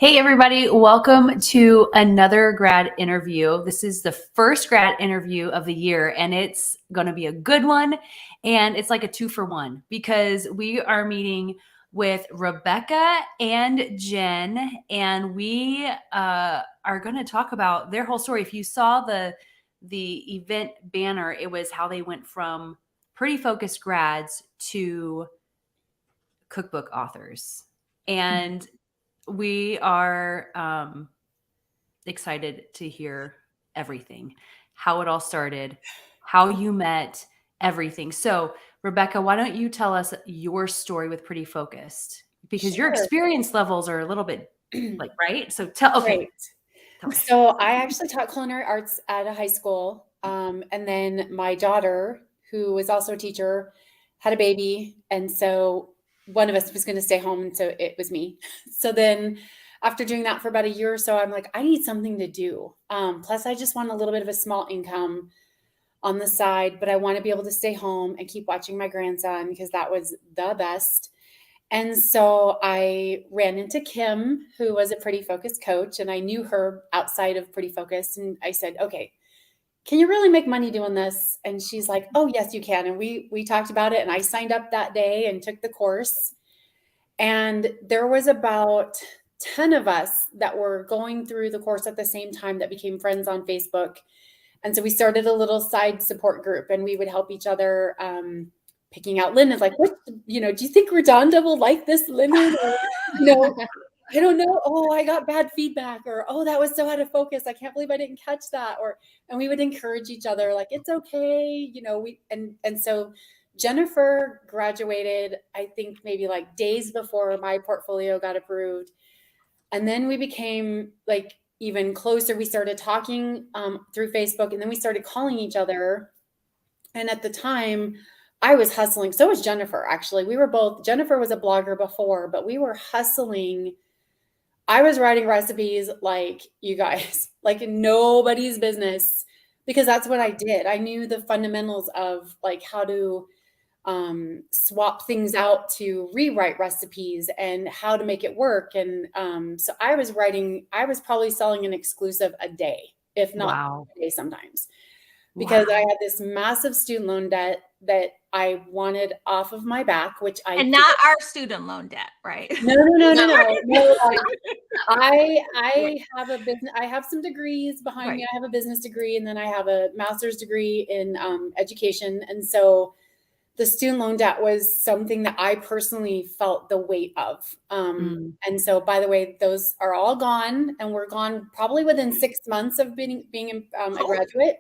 Hey, everybody. Welcome to another grad interview. This is the first grad interview of the year, and it's going to be a good one. And it's like a 2-for-1 because we are meeting with Rebecca and Jen, and we are going to talk about their whole story. If you saw the event banner, it was how they went from pretty focused grads to cookbook authors. And we are excited to hear everything, how it all started, how you met, everything. So, Rebecca, why don't you tell us your story with Pretty Focused? Because your Sure. experience levels are a little bit like, right? So tell Right. us. So I actually taught culinary arts at a high school. And then my daughter, who was also a teacher, had a baby. And so one of us was going to stay home. And so it was me. So then after doing that for about a year or so, I'm like, I need something to do. Plus, I just want a little bit of a small income on the side, but I want to be able to stay home and keep watching my grandson because that was the best. And so I ran into Kim, who was a Pretty Focused coach, and I knew her outside of Pretty Focused. And I said, okay, can you really make money doing this? And she's like, oh, yes, you can. And we talked about it, and I signed up that day and took the course. And there was about 10 of us that were going through the course at the same time that became friends on Facebook. And so we started a little side support group, and we would help each other picking out linen. Like, what, do you think Redonda will like this linen? Or, I don't know. Oh, I got bad feedback, or, oh, that was so out of focus. I can't believe I didn't catch that. And we would encourage each other, like, it's okay. And so Jennifer graduated, I think maybe like days before my portfolio got approved. And then we became like even closer. We started talking through Facebook, and then we started calling each other. And at the time, I was hustling. So was Jennifer, actually. Jennifer was a blogger before, but we were hustling. I was writing recipes like, you guys, like nobody's business, because that's what I did. I knew the fundamentals of like how to swap things out to rewrite recipes and how to make it work. And so I was probably selling an exclusive a day, if not a day sometimes, because I had this massive student loan debt that I wanted off of my back, and not our student loan debt, right? No. I have a business. I have some degrees behind me. I have a business degree, and then I have a master's degree in education. And so the student loan debt was something that I personally felt the weight of. And so, by the way, those are all gone, and we're gone probably within 6 months of being a graduate.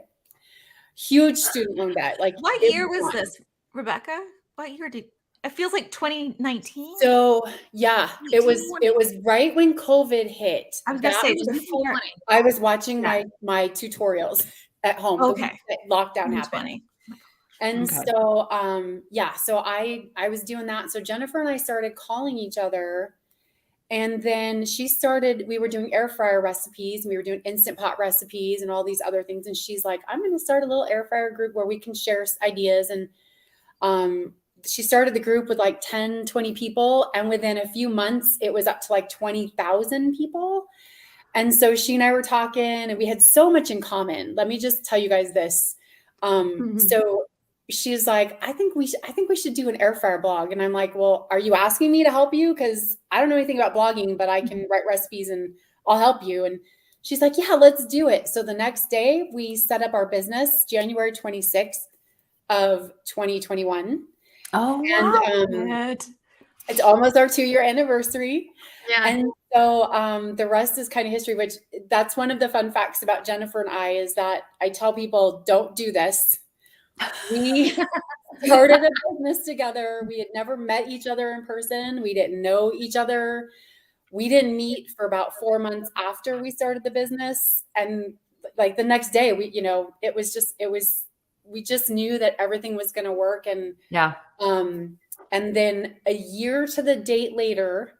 Huge student loan debt. Like, what year was this, Rebecca? What year it feels like 2019? So yeah, it was right when COVID hit. I was gonna say before I was watching my tutorials at home. Okay. The lockdown happened. And so so I was doing that. So Jennifer and I started calling each other. And then we were doing air fryer recipes, and we were doing Instant Pot recipes and all these other things. And she's like, I'm going to start a little air fryer group where we can share ideas. And she started the group with like 10, 20 people. And within a few months, it was up to like 20,000 people. And so she and I were talking, and we had so much in common. Let me just tell you guys this. So she's like, I think we should do an air fryer blog. And I'm like, well, are you asking me to help you? Because I don't know anything about blogging, but I can write recipes and I'll help you. And she's like, yeah, let's do it. So the next day we set up our business, January 26th of 2021. Oh, and it's almost our 2-year anniversary. Yeah. And so the rest is kind of history, which that's one of the fun facts about Jennifer and I, is that I tell people, don't do this. We started a business together. We had never met each other in person. We didn't know each other. We didn't meet for about 4 months after we started the business. And like the next day, we just knew that everything was going to work. And and then a year to the date later,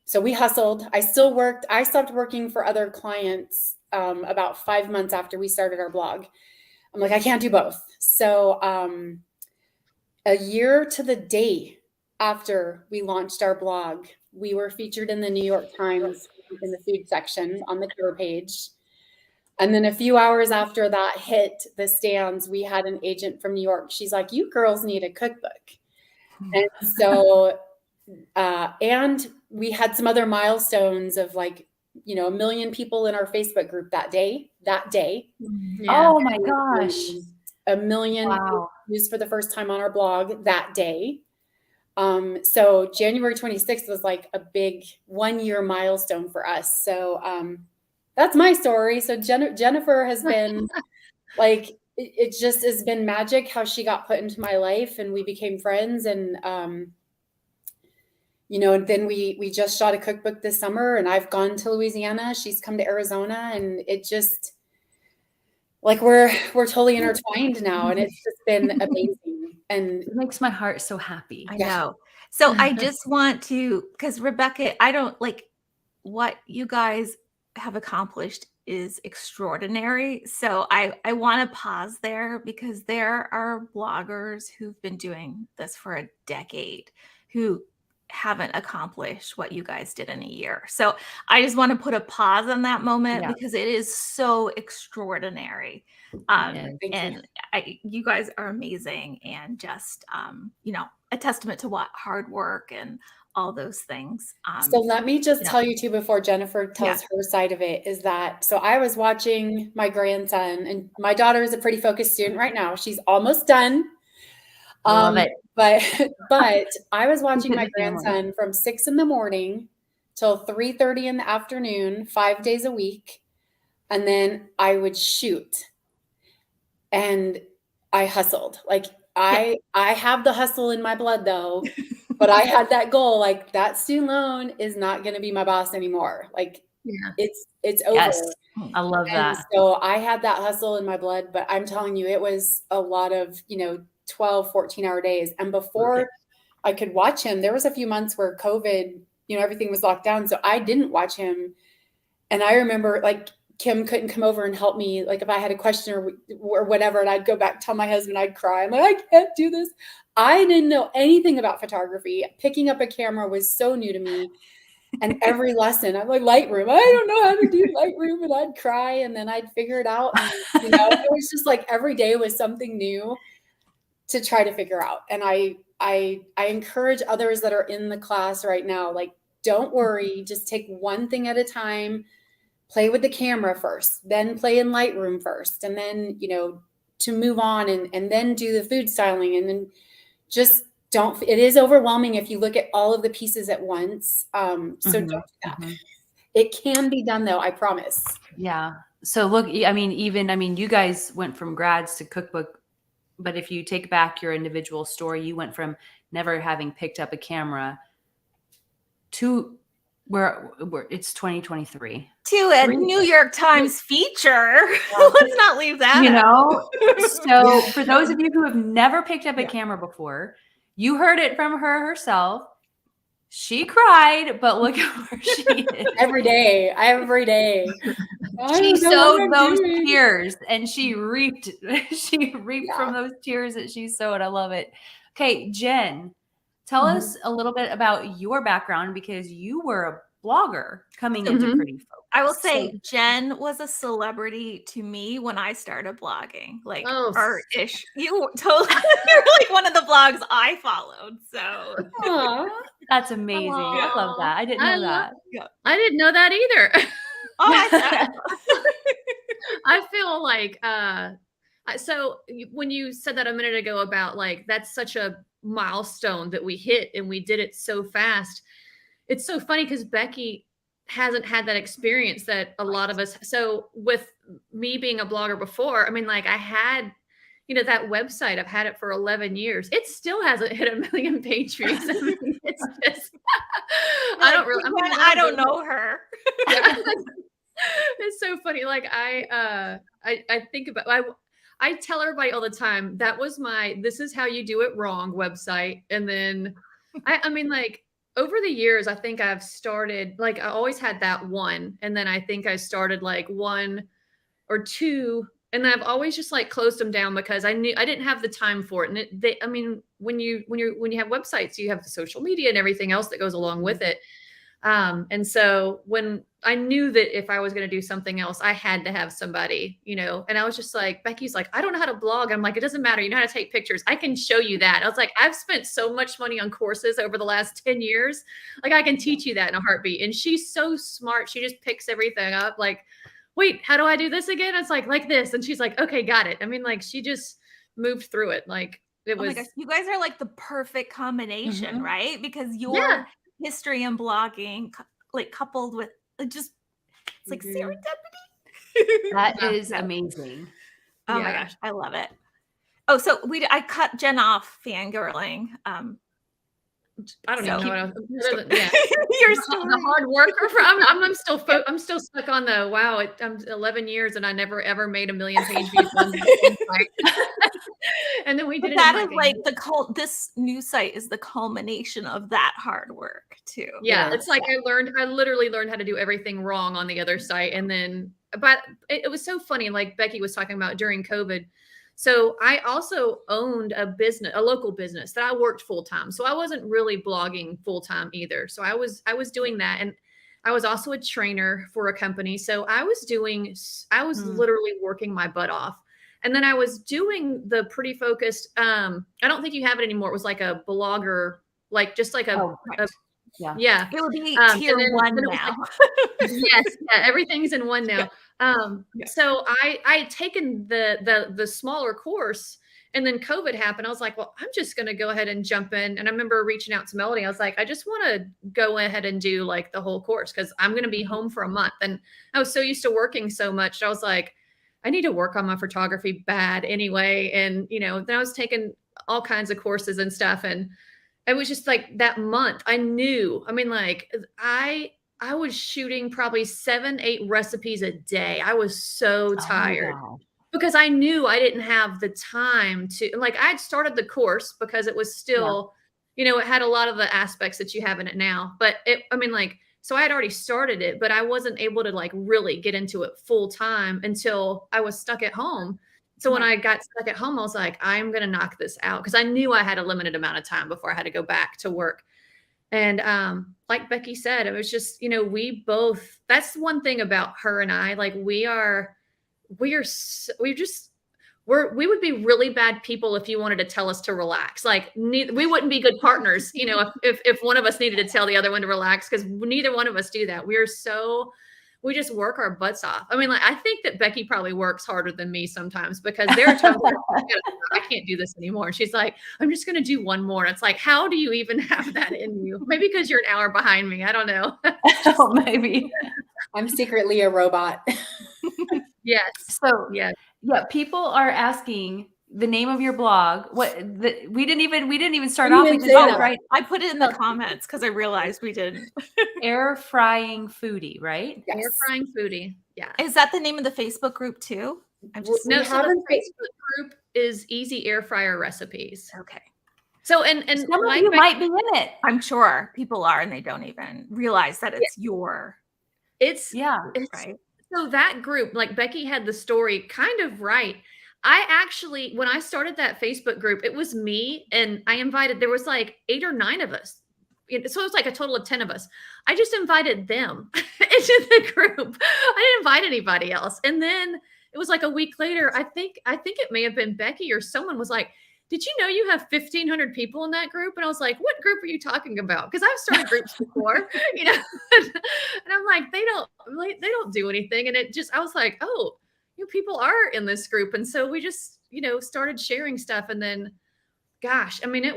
so we hustled. I still worked. I stopped working for other clients about 5 months after we started our blog. I'm like, I can't do both. So a year to the day after we launched our blog, we were featured in the New York Times in the food section on the cover page. And then a few hours after that hit the stands, we had an agent from New York. She's like, "You girls need a cookbook." And so, and we had some other milestones of like, 1 million people in our Facebook group that day. Yeah. Oh my gosh. 1 million Wow. views for the first time on our blog that day. So January 26th was like a big 1-year milestone for us. So that's my story. So Jennifer has been like, it just has been magic how she got put into my life and we became friends. And, and then we just shot a cookbook this summer and I've gone to Louisiana. She's come to Arizona and it just like, we're totally intertwined now. And it's just been amazing. And It makes my heart so happy. I know. So I just want to, because Rebecca, I don't like what you guys have accomplished is extraordinary. So I want to pause there because there are bloggers who've been doing this for a decade who haven't accomplished what you guys did in a year. So I just want to put a pause on that moment because it is so extraordinary. You guys are amazing and just, a testament to what hard work and all those things. So let me just tell you too, before Jennifer tells her side of it, is that, so I was watching my grandson and my daughter is a pretty focused student right now. She's almost done. Love it. But I was watching my grandson from 6 a.m. till 3:30 in the afternoon, 5 days a week. And then I would shoot and I hustled. Like I have the hustle in my blood though, but I had that goal. Like that student loan is not going to be my boss anymore. Like it's over. Yes, I love that. So I had that hustle in my blood, but I'm telling you, it was a lot of, 12, 14-hour days. And before I could watch him, there was a few months where COVID, everything was locked down. So I didn't watch him. And I remember like Kim couldn't come over and help me. Like if I had a question or whatever, and I'd go back, tell my husband, I'd cry. I'm like, I can't do this. I didn't know anything about photography. Picking up a camera was so new to me. And every lesson, I'm like, Lightroom, I don't know how to do Lightroom. And I'd cry and then I'd figure it out. And, it was just like every day was something new to try to figure out. And I encourage others that are in the class right now, like, don't worry, just take one thing at a time, play with the camera first, then play in Lightroom first, and then, to move on and then do the food styling. And then just it is overwhelming if you look at all of the pieces at once. So don't do that. It can be done though, I promise. Yeah. So look, you guys went from grads to cookbook, but if you take back your individual story, you went from never having picked up a camera to where it's 2023 to a New York Times feature. Let's not leave that. So for those of you who have never picked up a camera before, you heard it from her herself. She cried, but look at where she is. Every day. She sowed those tears and she reaped from those tears that she sowed. I love it. Okay, Jen, tell us a little bit about your background because you were a blogger coming into Pretty Focus. I will say Jen was a celebrity to me when I started blogging, like art-ish. You totally, you're like one of the blogs I followed. So that's amazing. I love that. I didn't know that. I didn't know that either. I feel like so when you said that a minute ago about like that's such a milestone that we hit and we did it so fast. It's so funny because Becky hasn't had that experience that a lot of us. So with me being a blogger before, I mean, like I had, that website, I've had it for 11 years. It still hasn't hit 1 million page views. I mean, it's just, I don't know her. It's so funny. Like I think about, I tell everybody all the time, that was this is how you do it wrong website. And then I mean, like, over the years, I think I've started, like, I always had that one. And then I think I started like 1 or 2. And I've always just like closed them down because I knew I didn't have the time for it. And when you have websites, you have the social media and everything else that goes along with it. And so when I knew that if I was going to do something else, I had to have somebody, and I was just like, Becky's like, I don't know how to blog. I'm like, it doesn't matter. You know how to take pictures. I can show you that. I was like, I've spent so much money on courses over the last 10 years. Like I can teach you that in a heartbeat. And she's so smart. She just picks everything up. Like, wait, how do I do this again? It's like this. And she's like, okay, got it. I mean, like she just moved through it. Like it was. Oh my gosh, you guys are like the perfect combination, right? Because your Yeah. history in blogging, like coupled with just, it's like Mhm. serendipity. That is amazing. Oh my Yeah. gosh, I love it. Oh, so I cut Jen off fangirling. I don't even So- know what else. Other than- yeah. Your The story. hard worker. I'm still stuck on the wow. I'm 11 years and I never ever made 1 million page views on one site. And then we did But it. that in is like this new site is the culmination of that hard work too. yeah. Yes. It's like I literally learned how to do everything wrong on the other site, and then but it was so funny. Like Becky was talking about during COVID. So I also owned a local business that I worked full time. So I wasn't really blogging full time either. So I was doing that. And I was also a trainer for a company. So I was literally working my butt off. And then I was doing the pretty focused, I don't think you have it anymore. It was like a blogger, like just like yeah. It would be And tier then- one then it was now. Yes, yeah, everything's in one now. So I had taken the smaller course, and then COVID happened. I was like, well, I'm just going to go ahead and jump in. And I remember reaching out to Melody. I was like, I just want to go ahead and do like the whole course because I'm going to be home for a month. And I was so used to working so much. I was like, I need to work on my photography bad anyway. And then I was taking all kinds of courses and stuff, and it was just like that month. I knew. I mean, like I was shooting probably 7-8 recipes a day. I was so tired because I knew I didn't have the time to, like, I had started the course because it was still, it had a lot of the aspects that you have in it now, but so I had already started it, but I wasn't able to like really get into it full time until I was stuck at home. So when I got stuck at home, I was like, I'm going to knock this out because I knew I had a limited amount of time before I had to go back to work. And like Becky said, it was just, we both, that's one thing about her and I, like we would be really bad people if you wanted to tell us to relax. Like we wouldn't be good partners, if one of us needed to tell the other one to relax, because neither one of us do that. We just work our butts off. I mean, like, I think that Becky probably works harder than me sometimes because there are times where I can't do this anymore. She's like, I'm just going to do one more. And it's like, how do you even have that in you? Maybe because you're an hour behind me. I don't know. Oh, maybe. I'm secretly a robot. Yes. So yeah, people are asking the name of your blog. We didn't even start You off. didn't We say just that. right. I put it in the comments because I realized we didn't. Air frying foodie, right? Yes. air frying foodie. Yeah. Is that the name of the Facebook group too? I'm just No, We so the haven't- Facebook group is Easy Air Fryer Recipes. okay. So and Some of like you Becky- might be in it. I'm sure people are, and they don't even realize that it's your it's right. So that group, like Becky had the story kind of right. I actually, when I started that Facebook group, it was me and there was like 8 or 9 of us. So it was like a total of 10 of us. I just invited them into the group. I didn't invite anybody else. And then it was like a week later, I think it may have been Becky or someone was like, did you know you have 1,500 people in that group? And I was like, what group are you talking about? Because I've started groups before, and I'm like, they don't do anything. And I was like, oh, people are in this group. And so we just, started sharing stuff. And then, gosh, I mean, it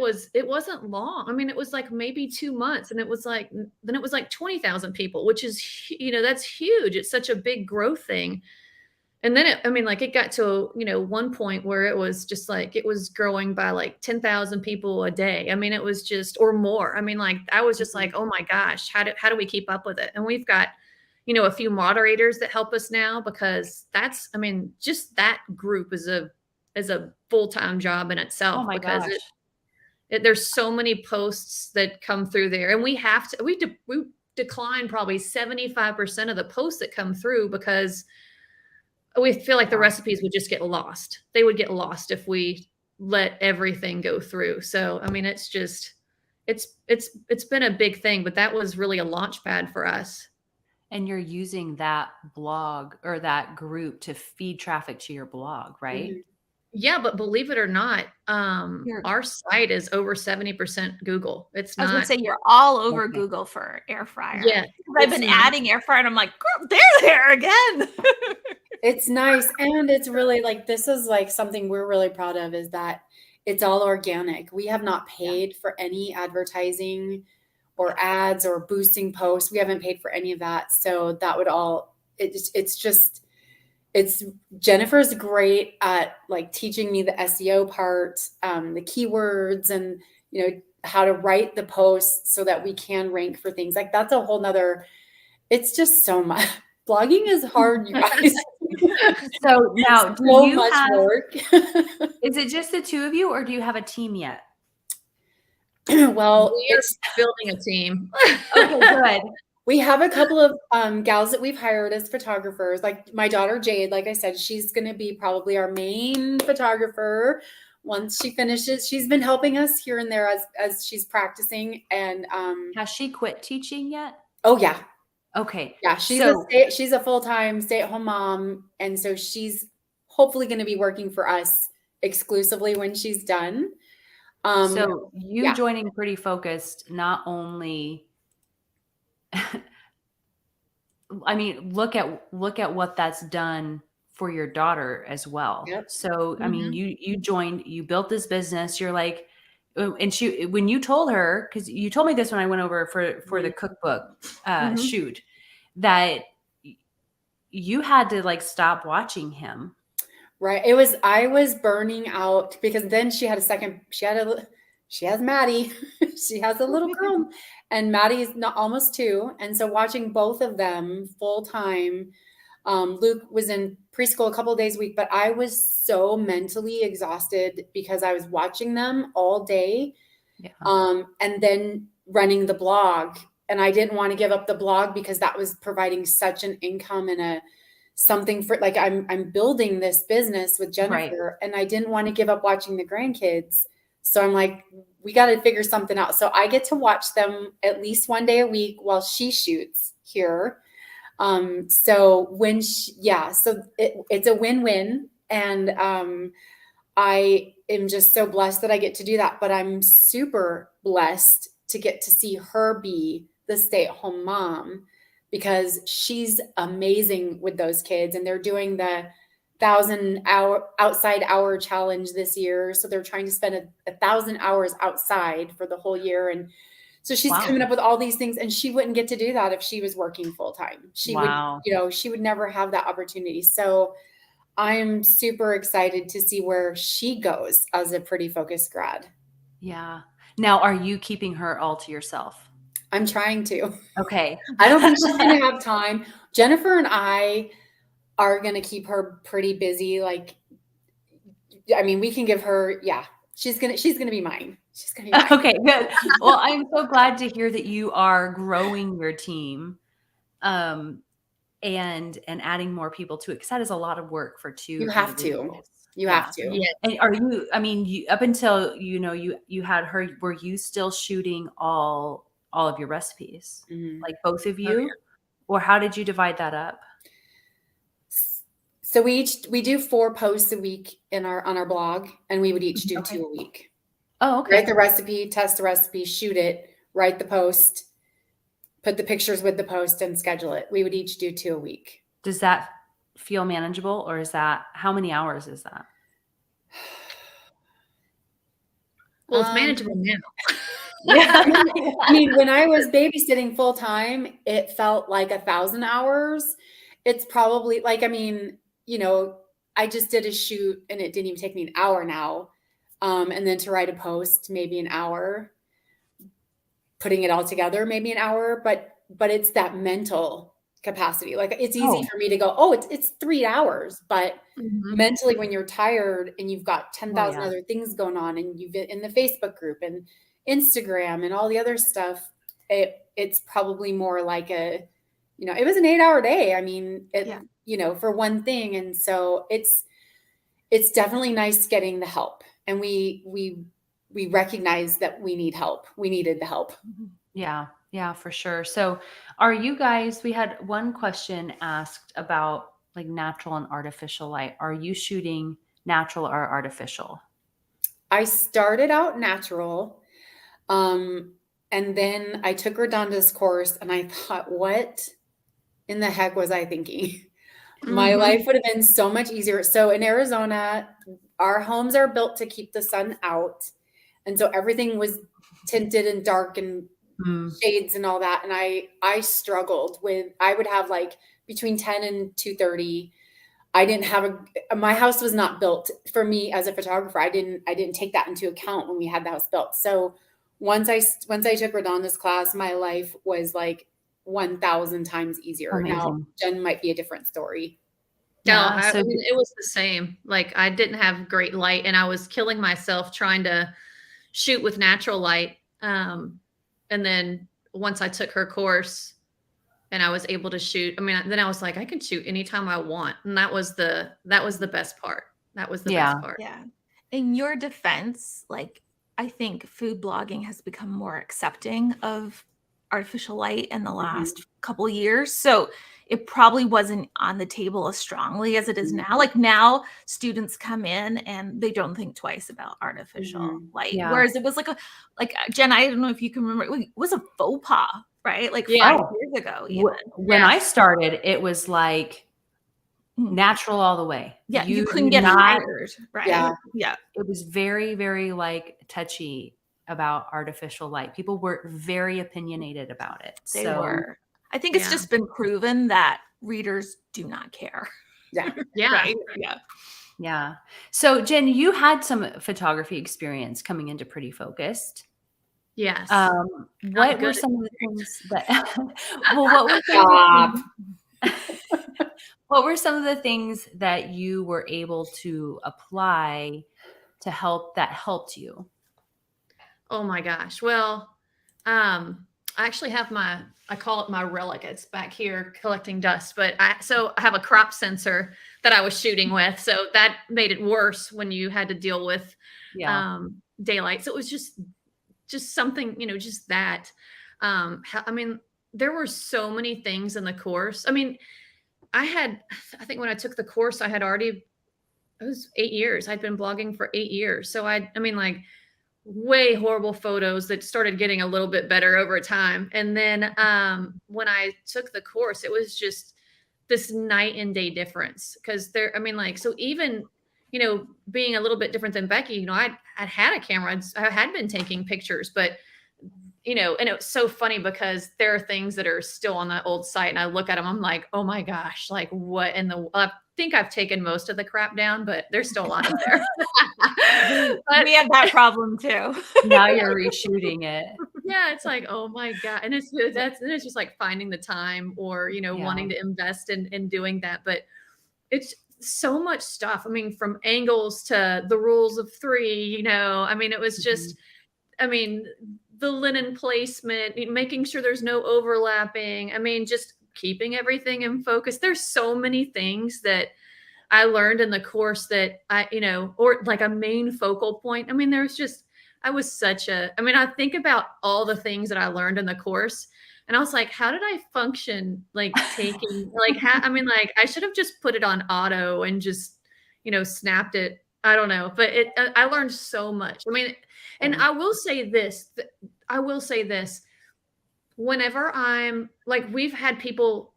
wasn't long. I mean, it was like maybe 2 months, and then it was like 20,000 people, which is, that's huge. It's such a big growth thing. And then it got to, one point where it was just like, it was growing by like 10,000 people a day. I mean, it was just, or more. I mean, like, I was just like, oh my gosh, how do we keep up with it? And we've got, a few moderators that help us now, because just that group is a full-time job in itself. Oh my because gosh. there's so many posts that come through there, and we decline probably 75% of the posts that come through because we feel like the recipes would just get lost. They would get lost if we let everything go through. So, I mean, it's it's been a big thing, but that was really a launch pad for us. And you're using that blog or that group to feed traffic to your blog, right? Mhm. Yeah, but believe it or not, You're- our site is over 70% Google. It's I was gonna not. say you're all over Okay. Google for air fryer. Yeah, Because I've it's been not. adding air fryer and I'm like, girl, they're there again. It's nice. And it's really like, this is like something we're really proud of, is that it's all organic. We have not paid for any advertising or ads or boosting posts. We haven't paid for any of that. So that would all, it's Jennifer's great at like teaching me the SEO part, the keywords, and, you know, how to write the posts so that we can rank for things. Like that's a whole nother, it's just so much. Blogging is hard, you guys. So now, do So you much have, work. is it just the two of you or do you have a team yet? Well, We're building a team. Okay, good. we have a couple of gals that we've hired as photographers. Like my daughter Jade, like I said, she's going to be probably our main photographer once she finishes. She's been helping us here and there as she's practicing. And Has she quit teaching yet? oh yeah, Okay. yeah, she's So- she's a full-time stay-at-home mom, and so she's hopefully going to be working for us exclusively when she's done. So you yeah. joining Pretty Focused, not only, I mean, look at what that's done for your daughter as well. Yep. So, I mean, Mhm. you joined, you built this business, you're like, and she, when you told her, because you told me this when I went over for the cookbook Mhm. shoot, that you had to like stop watching him. Right. I was burning out because then she has Maddie. She has a little girl, and Maddie's not almost 2. And so watching both of them full time, Luke was in preschool a couple of days a week, but I was so mentally exhausted because I was watching them all day. Yeah. And then running the blog, and I didn't want to give up the blog because that was providing such an income and something for, like, I'm building this business with Jennifer, and I didn't want to give up watching the grandkids. So I'm like, we got to figure something out. So I get to watch them at least one day a week while she shoots here. So when it's a win-win. And I am just so blessed that I get to do that, but I'm super blessed to get to see her be the stay-at-home mom, because she's amazing with those kids, and they're doing the 1,000-hour outside hour challenge this year. So they're trying to spend 1,000 hours outside for the whole year. And so she's coming up with all these things, and she wouldn't get to do that if she was working full time. She would, she would never have that opportunity. So I'm super excited to see where she goes as a Pretty Focused grad. Yeah. Now, are you keeping her all to yourself? I'm trying to. Okay. I don't think she's going to have time. Jennifer and I are going to keep her pretty busy. Like, I mean, we can give her, she's going to be mine. She's going to be mine. Okay, good. Well, I'm so glad to hear that you are growing your team, and adding more people to it, because that is a lot of work for 2 You have to. individuals. You have to. Yeah. And are you, I mean, you, up until, you had her, were you still shooting all of your recipes? Mhm. Like both of you? Oh, yeah. Or how did you divide that up? So we do 4 posts a week on our blog, and we would each do Okay. 2 a week. Oh, okay. Write the recipe, test the recipe, shoot it, write the post, put the pictures with the post, and schedule it. We would each do 2 a week. Does that feel manageable, or is that, how many hours is that? Well, it's manageable now. Yeah. I mean, when I was babysitting full time, it felt like 1,000 hours. It's probably like, I mean, I just did a shoot and it didn't even take me an hour now. And then to write a post, maybe an hour, putting it all together, maybe an hour, but it's that mental capacity. Like, it's easy for me to go, oh, it's 3 hours, but mentally, when you're tired and you've got 10,000 other things going on, and you've been in the Facebook group and Instagram and all the other stuff, it's probably more like it was an 8-hour day. I mean, for one thing. And so it's definitely nice getting the help. And we we recognized that we need help. We needed the help. Yeah. Yeah, for sure. So are you guys, we had one question asked about like natural and artificial light. Are you shooting natural or artificial? I started out natural. And then I took Redonda's course and I thought, what in the heck was I thinking? My life would have been so much easier. So in Arizona, our homes are built to keep the sun out. And so everything was tinted and dark and shades and all that. And I struggled with, I would have like between 10 and 2:30. I didn't have my house was not built for me as a photographer. I didn't take that into account when we had the house built. So once I took Redonda's class, my life was like 1,000 times easier. Amazing. Now Jen might be a different story. No, Yeah, I so mean, it was the same. Like I didn't have great light and I was killing myself trying to shoot with natural light. And then once I took her course and I was able to shoot, I mean, then I was like, I can shoot anytime I want. And that was the best part. That was the best part. Yeah. In your defense, like I think food blogging has become more accepting of artificial light in the last couple of years. So it probably wasn't on the table as strongly as it is now. Like now students come in and they don't think twice about artificial light. Yeah. Whereas it was like Jen, I don't know if you can remember, it was a faux pas, right? Like Yeah. 5 years ago. Even. When I started, it was like natural all the way. Yeah, you couldn't get hired, right? Yeah. It was very, very like touchy about artificial light. People were very opinionated about it. They were. I think it's just been proven that readers do not care. Yeah. Yeah. Right? Yeah. So Jen, you had some photography experience coming into Pretty Focused. Yes. What were some of the things that what were some of the things that you were able to apply to helped you? Oh my gosh. Well, I actually have I call it my relic. It's back here collecting dust, but I have a crop sensor that I was shooting with. So that made it worse when you had to deal with daylight. So it was just something, just that. I mean, there were so many things in the course. I mean, I think when I took the course, it was 8 years. I'd been blogging for 8 years. So I mean, like way horrible photos that started getting a little bit better over time. And then when I took the course, it was just this night and day difference. Cause so even, being a little bit different than Becky, I'd had a camera. I had been taking pictures, but and it was so funny because there are things that are still on that old site and I look at them, I'm like, oh my gosh, like what I think I've taken most of the crap down, but there's still a lot of there. But we have that problem too. Now you're reshooting it. Yeah. It's like, oh my God. And it's just like finding the time or, wanting to invest in doing that. But it's so much stuff. I mean, from angles to the rules of 3, I mean, it was just, the linen placement, making sure there's no overlapping. I mean, just keeping everything in focus. There's so many things that I learned in the course that or like a main focal point. I mean, I think about all the things that I learned in the course and I was like, how did I function? Like taking, I should have just put it on auto and just, snapped it. I don't know, but I learned so much. I mean, and I will say this, whenever I'm like, we've had people,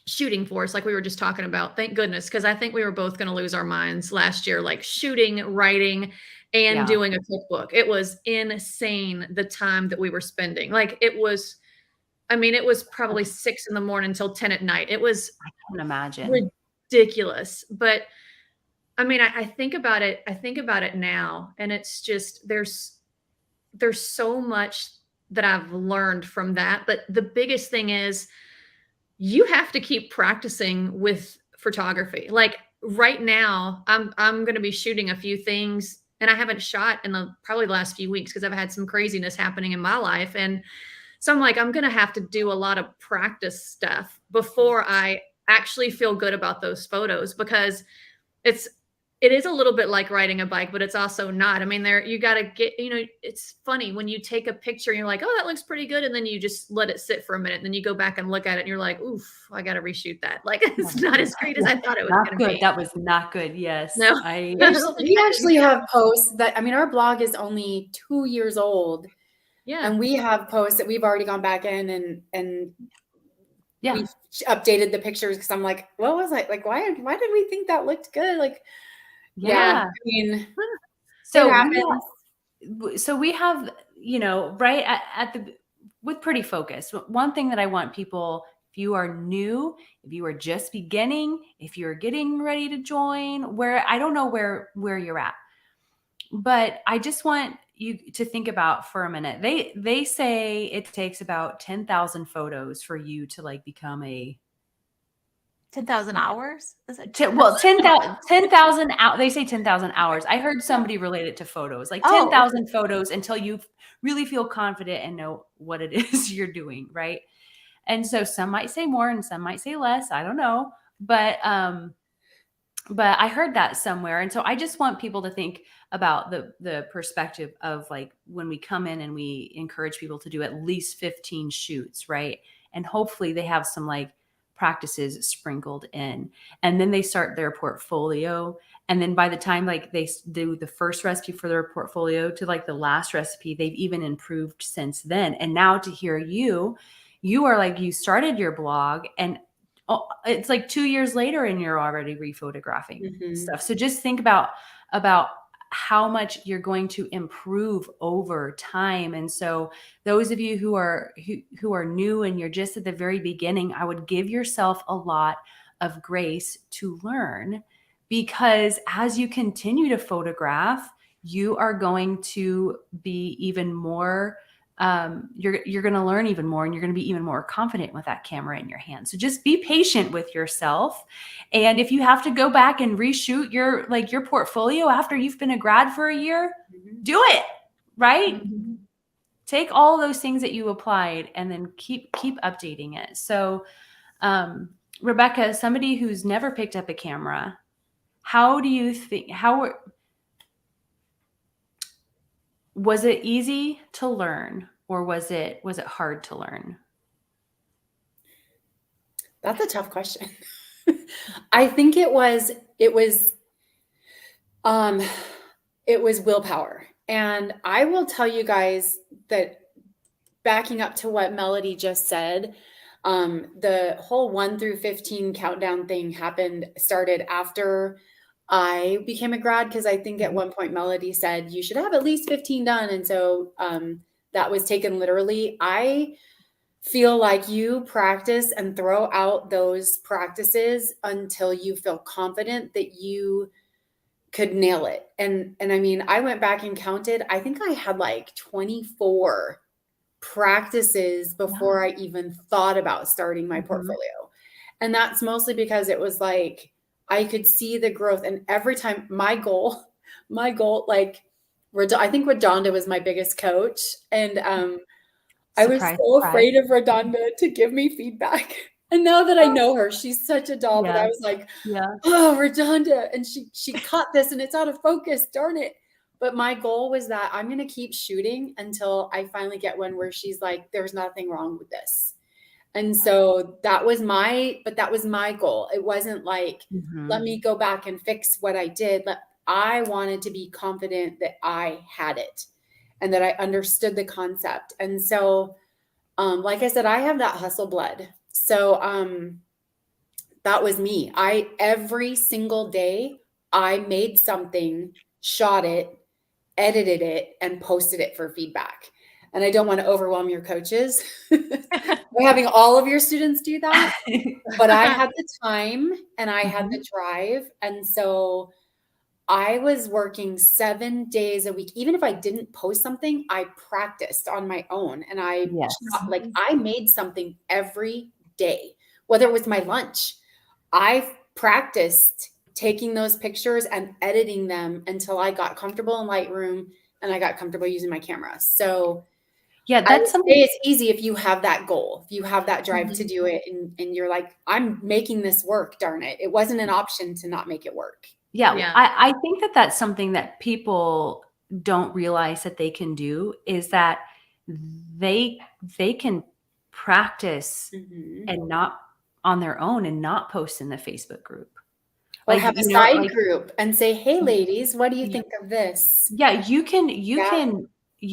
shooting for us, like we were just talking about, thank goodness. Cause I think we were both going to lose our minds last year, like shooting, writing, and doing a cookbook. It was insane the time that we were spending. Like it was probably 6 a.m. until 10 p.m. I can imagine. Ridiculous. But I mean, I think about it now and it's just, there's so much that I've learned from that. But the biggest thing is you have to keep practicing with photography. Like right now, I'm going to be shooting a few things and I haven't shot in probably the last few weeks because I've had some craziness happening in my life. And so I'm like, I'm going to have to do a lot of practice stuff before I actually feel good about those photos because it is a little bit like riding a bike, but it's also not. I mean, you got to get, it's funny when you take a picture and you're like, oh, that looks pretty good. And then you just let it sit for a minute. And then you go back and look at it and you're like, oof, I got to reshoot that. Like, it's not as great as I thought it was Not going to good. be. That was not good. Yes. No. We actually have posts that, I mean, our blog is only 2 years old. Yeah. And we have posts that we've already gone back in and Yeah. we've updated the pictures because I'm like, what was I like? Why did we think that looked good? Like, yeah. I mean, so it happens. we have, right at the, with Pretty Focus, one thing that I want people, if you are new, if you are just beginning, if you're getting ready to join, I don't know where you're at, but I just want you to think about for a minute. They say it takes about 10,000 photos for you to like become a 10,000 hours? Is it 10,000 out. They say 10,000 hours. I heard somebody relate it to photos, like 10,000 photos until you really feel confident and know what it is you're doing. Right. And so some might say more and some might say less. I don't know. But I heard that somewhere. And so I just want people to think about the perspective of like when we come in and we encourage people to do at least 15 shoots. Right. And hopefully they have some like practices sprinkled in, and then they start their portfolio. And then by the time like they do the first recipe for their portfolio to like the last recipe, they've even improved since then. And now to hear you are like, you started your blog and it's like 2 years later and you're already rephotographing stuff. So just think about how much you're going to improve over time. And so those of you who are new and you're just at the very beginning, I would give yourself a lot of grace to learn, because as you continue to photograph, you are going to be even more you're going to learn even more, and you're going to be even more confident with that camera in your hand. So just be patient with yourself. And if you have to go back and reshoot your portfolio after you've been a grad for a year, do it, right? Take all those things that you applied and then keep updating it. So, Rebecca, somebody who's never picked up a camera, how do you think, was it easy to learn, or was it hard to learn? That's a tough question. I think it was willpower. And I will tell you guys that, backing up to what Melody just said, the whole 1 through 15 countdown thing started after I became a grad, because I think at one point Melody said you should have at least 15 done. And so that was taken literally. I feel like you practice and throw out those practices until you feel confident that you could nail it. And I mean, I went back and counted. I think I had like 24 practices before I even thought about starting my portfolio. And that's mostly because it was like, I could see the growth. And every time my goal, like, I think Redonda was my biggest coach. And I was so afraid of Redonda to give me feedback. And now that I know her, she's such a doll. But I was like, oh, Redonda. And she caught this and it's out of focus. Darn it. But my goal was that I'm going to keep shooting until I finally get one where she's like, there's nothing wrong with this. And so that was my goal. It wasn't like, let me go back and fix what I did. I wanted to be confident that I had it and that I understood the concept. And so, like I said, I have that hustle blood. So that was me. Every single day I made something, shot it, edited it, and posted it for feedback. And I don't want to overwhelm your coaches by having all of your students do that. But I had the time and I had the drive. And so I was working 7 days a week. Even if I didn't post something, I practiced on my own. And I made something every day, whether it was my lunch. I practiced taking those pictures and editing them until I got comfortable in Lightroom and I got comfortable using my camera. So yeah, that's something. It's easy if you have that goal, if you have that drive to do it, and you're like, I'm making this work, darn it. It wasn't an option to not make it work. Yeah, Yeah. I think that that's something that people don't realize that they can do, is that they can practice Mhm. and not on their own and not post in the Facebook group. Or Like, have a you know, side like group and say, "Hey, ladies, what do you y think of this?" yeah, Yeah. you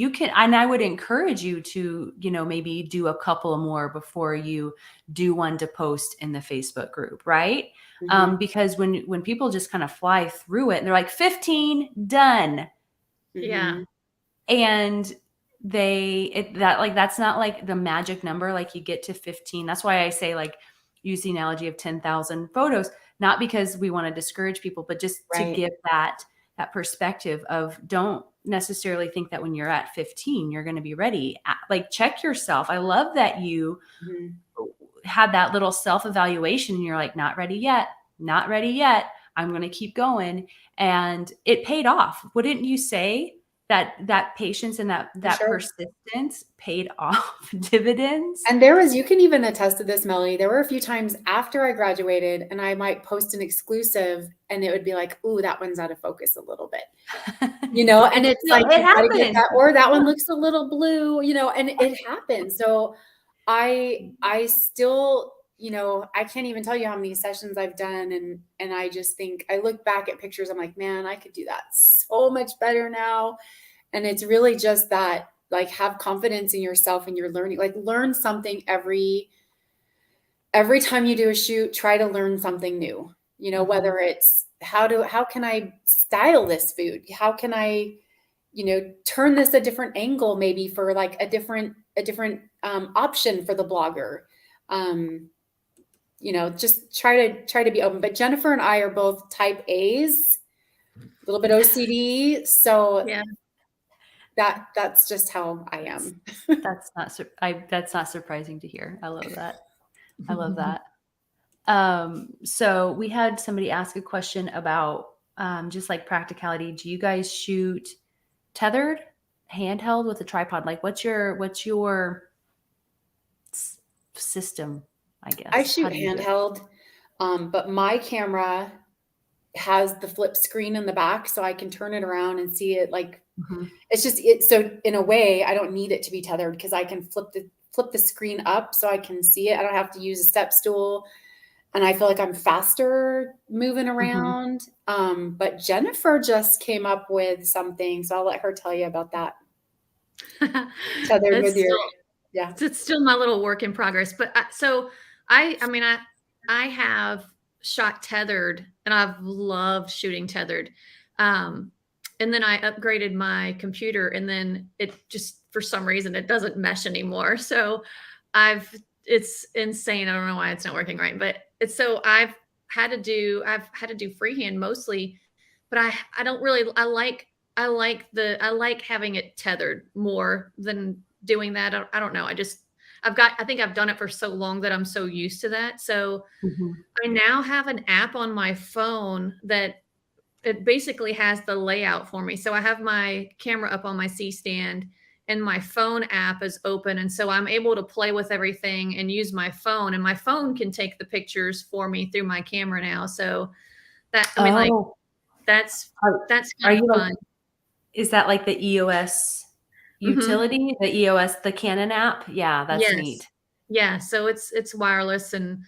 can, and I would encourage you to, maybe do a couple more before you do one to post in the Facebook group, right? Mhm. Because when people just kind of fly through it and they're like 15 done, Yeah. Mhm. and that's not like the magic number, like you get to 15. That's why I say, like, use the analogy of 10,000 photos, not because we want to discourage people, but just to Right. give that perspective of, don't necessarily think that when you're at 15 you're going to be ready. Like, check yourself. I love that you Mhm. had that little self-evaluation and you're like, not ready yet, not ready yet. I'm going to keep going. And it paid off. Wouldn't you say that patience and For that sure. persistence paid off dividends? And you can even attest to this, Melody. There were a few times after I graduated and I might post an exclusive and it would be like, "Ooh, that one's out of focus a little bit." And it's like, It you gotta get happens. that, or that one looks a little blue, and it happens. So I still, I can't even tell you how many sessions I've done, and I just think, I look back at pictures, I'm like, man, I could do that so much better now. And it's really just that, like, have confidence in yourself and you're learning, like, learn something every time you do a shoot. Try to learn something new, whether it's how can I style this food? How can I, turn this a different angle, maybe for like a different option for the blogger. Um, just try to be open. But Jennifer and I are both type A's, a little bit OCD. So Yeah. that's just how I am. That's not surprising to hear. I love that. I love that. So we had somebody ask a question about just like practicality. Do you guys shoot tethered, handheld, with a tripod? Like, what's your system, I I guess? How shoot do you do it? handheld, but my camera has the flip screen in the back, so I can turn it around and see it. Like, Mhm. it's just it. So in a way, I don't need it to be tethered because I can flip the screen up so I can see it. I don't have to use a step stool, and I feel like I'm faster moving Mhm. around. But Jennifer just came up with something, so I'll let her tell you about that. Tethered with It's your, still yeah. it's still my little work in progress. But I mean, I have shot tethered and I've loved shooting tethered. Um, and then I upgraded my computer and then it just, for some reason, it doesn't mesh anymore. So I've, it's insane. I don't know why it's not working right, but it's, so I've had to do freehand mostly, but I don't really, I like having it tethered more than doing that. I don't know. I think I've done it for so long that I'm so used to that. So Mhm. I now have an app on my phone that it basically has the layout for me. So I have my camera up on my C stand and my phone app is open. And so I'm able to play with everything and use my phone, and my phone can take the pictures for me through my camera now. So that, I mean, like, Oh, that's, are, that's are kind you of like, fun. is that like the EOS Hmm. utility, the EOS, the Canon app? Yeah, that's Yes. neat. Yeah. So it's wireless. And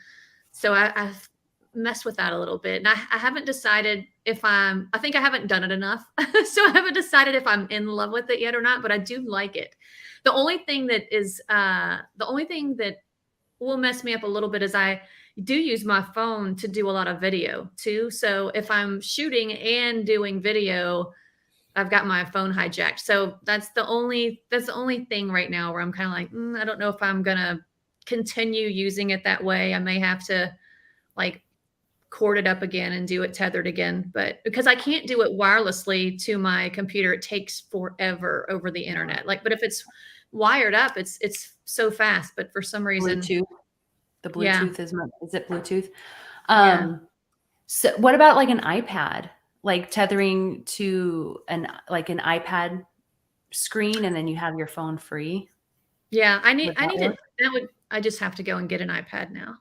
so I've messed with that a little bit. And I haven't decided if I think I haven't done it enough. So I haven't decided if I'm in love with it yet or not, but I do like it. The only thing that will mess me up a little bit is I do use my phone to do a lot of video too. So if I'm shooting and doing video, I've got my phone hijacked. So that's the only thing right now where I'm kind of like, I don't know if I'm gonna continue using it that way. I may have to, like, cord it up again and do it tethered again. But because I can't do it wirelessly to my computer, it takes forever over the internet. Like, but if it's wired up, it's so fast. But for some reason, Bluetooth. The yeah, Bluetooth is it Bluetooth? yeah. So what about like an iPad? Like tethering to an iPad screen, and then you have your phone free? Yeah, Would I that need work? it. I just have to go and get an iPad now.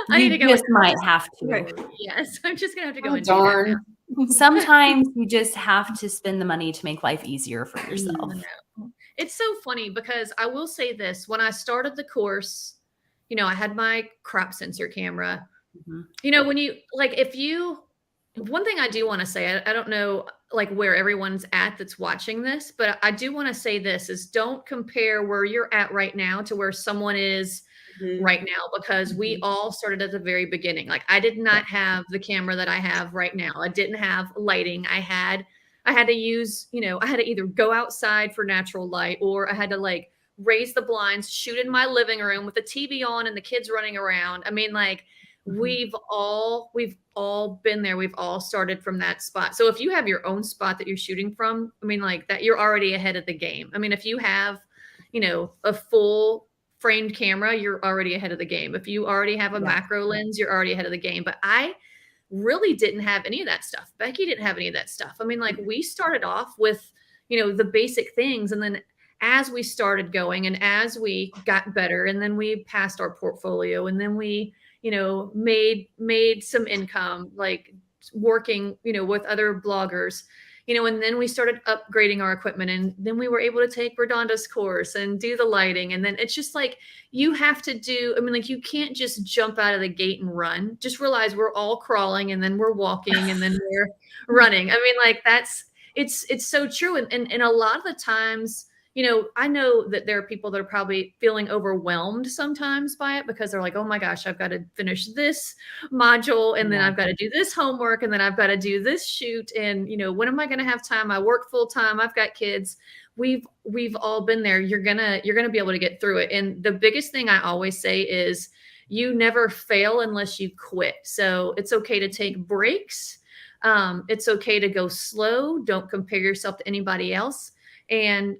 I need to go. just might have to. Right. Yes, I'm just gonna have to go Oh, and do that darn. now. Sometimes you just have to spend the money to make life easier for yourself. It's so funny because I will say this: when I started the course, I had my crop sensor camera. Mhm. When you one thing I do want to say, I don't know like where everyone's at that's watching this, but I do want to say this is don't compare where you're at right now to where someone is Mhm. right now, because we all started at the very beginning. Like I did not have the camera that I have right now. I didn't have lighting. I had to use, I had to either go outside for natural light, or I had to like raise the blinds, shoot in my living room with the TV on and the kids running around. I mean, like we've all been there. We've all started from that spot. So if you have your own spot that you're shooting from, I mean, like that, you're already ahead of the game. I mean, if you have, a full framed camera, you're already ahead of the game. If you already have a macro lens, you're already ahead of the game. But I really didn't have any of that stuff. Becky didn't have any of that stuff. I mean, like we started off with, the basic things. And then as we started going and as we got better, and then we passed our portfolio, and then we, made some income, like working, with other bloggers, and then we started upgrading our equipment, and then we were able to take Redonda's course and do the lighting. And then it's just like, you have to do, I mean, like you can't just jump out of the gate and run. Just realize we're all crawling, and then we're walking, and then we're running. I mean, like it's so true. And a lot of the times, I know that there are people that are probably feeling overwhelmed sometimes by it, because they're like, oh my gosh, I've got to finish this module, and then I've got to do this homework, and then I've got to do this shoot. And, when am I going to have time? I work full time. I've got kids. We've all been there. You're going to be able to get through it. And the biggest thing I always say is you never fail unless you quit. So it's okay to take breaks. It's okay to go slow. Don't compare yourself to anybody else. And,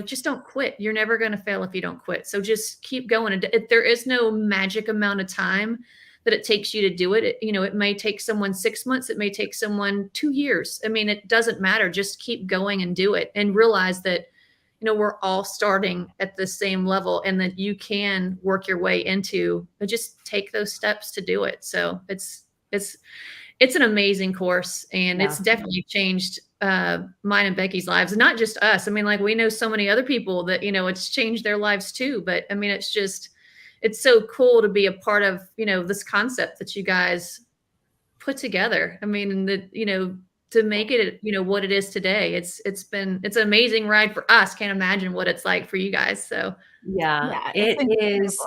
just don't quit. You're never going to fail if you don't quit. So just keep going. And there is no magic amount of time that it takes you to do it. It may take someone 6 months. It may take someone 2 years. I mean, it doesn't matter. Just keep going and do it, and realize that, we're all starting at the same level, and that you can work your way into, but just take those steps to do it. So it's an amazing course, and it's definitely changed mine and Becky's lives, and not just us. I mean, like we know so many other people that, it's changed their lives too. But I mean, it's so cool to be a part of, this concept that you guys put together. I mean, and that, to make it, what it is today. It's an amazing ride for us. Can't imagine what it's like for you guys. So yeah, it's it is.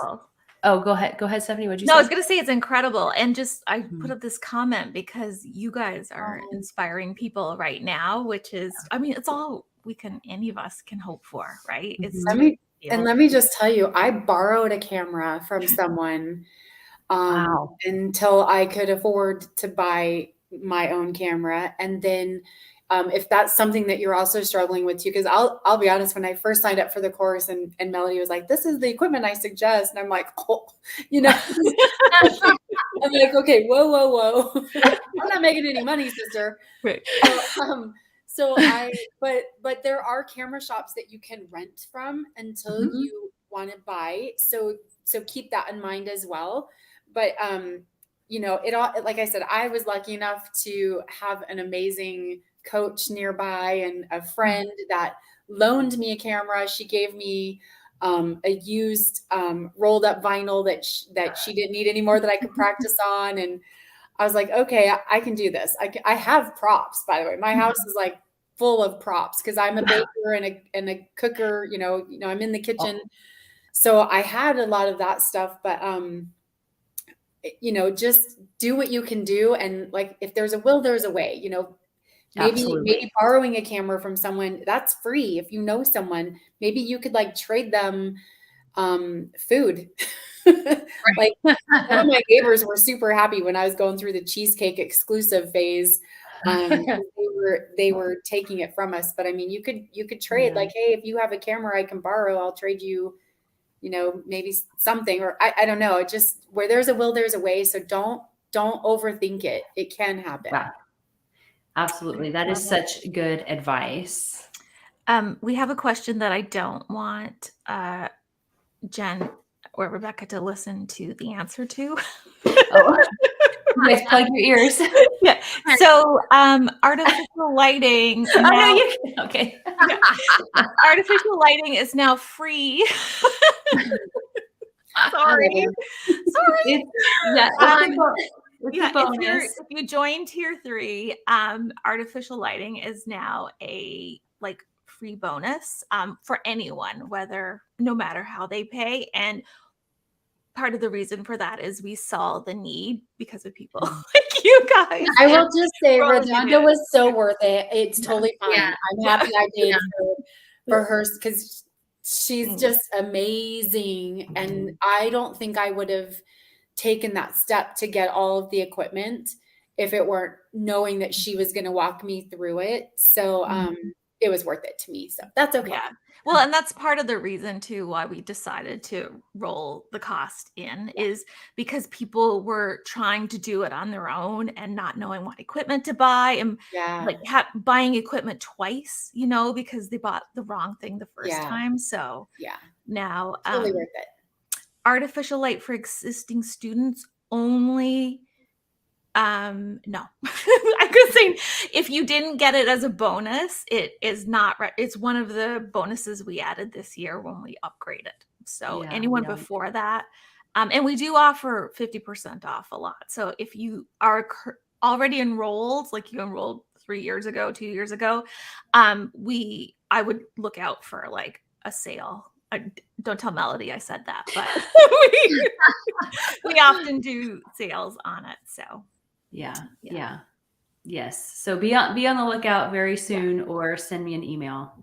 Oh, go ahead, Stephanie. What'd you say? No, I was going to say it's incredible. And just, I put up this comment because you guys are inspiring people right now, which is, I mean, it's all any of us can hope for, right? It's Let me just tell you, I borrowed a camera from someone until I could afford to buy my own camera. And then if that's something that you're also struggling with too, because I'll be honest, when I first signed up for the course and Melody was like, this is the equipment I suggest. And I'm like, oh, I'm like, okay, whoa. I'm not making any money, sister. Right. But there are camera shops that you can rent from until you want to buy. So keep that in mind as well. But, it all, like I said, I was lucky enough to have an amazing coach nearby and a friend that loaned me a camera. She gave me a used rolled up vinyl that she didn't need anymore that I could practice on. And I was like, okay, I can do this. I have props, by the way. My house is like full of props because I'm a baker and a cooker, I'm in the kitchen. So I had a lot of that stuff, but just do what you can do. And like, if there's a will, there's a way, maybe borrowing a camera from someone that's free. If you know someone, maybe you could like trade them food. Like one of my neighbors were super happy when I was going through the cheesecake exclusive phase. They were taking it from us, but I mean, you could trade like, hey, if you have a camera I can borrow, I'll trade you, maybe something, or I don't know. Just where there's a will, there's a way. So don't overthink it. It can happen. Wow. Absolutely. That is such good advice. We have a question that I don't want Jen or Rebecca to listen to the answer to. Oh, you guys plug your ears. Yeah. So artificial lighting. Oh, no, now- you okay. artificial lighting is now free. Sorry. It's, yeah, it's a bonus. If you join tier 3, artificial lighting is now a like free bonus for anyone, no matter how they pay. And part of the reason for that is we saw the need because of people like you guys. I will just say Rolling it Redonda in. was so worth it. It's totally fine. Yeah. I'm happy I did Yeah. for her because she's just amazing. And I don't think I would have taken that step to get all of the equipment if it weren't knowing that she was going to walk me through it. So it was worth it to me. So that's okay. Yeah. Well, and that's part of the reason too why we decided to roll the cost in is because people were trying to do it on their own and not knowing what equipment to buy and like buying equipment twice, because they bought the wrong thing the first time. So now Totally worth it. artificial light for existing students only. No, I'm just saying if you didn't get it as a bonus, it is not, it's one of the bonuses we added this year when we upgraded. So anyone before that, and we do offer 50% off a lot. So if you are already enrolled, like you enrolled 3 years ago, 2 years ago, I would look out for like a sale. Don't tell Melody I said that, but we often do sales on it. So Yes. So be on the lookout very soon, or send me an email.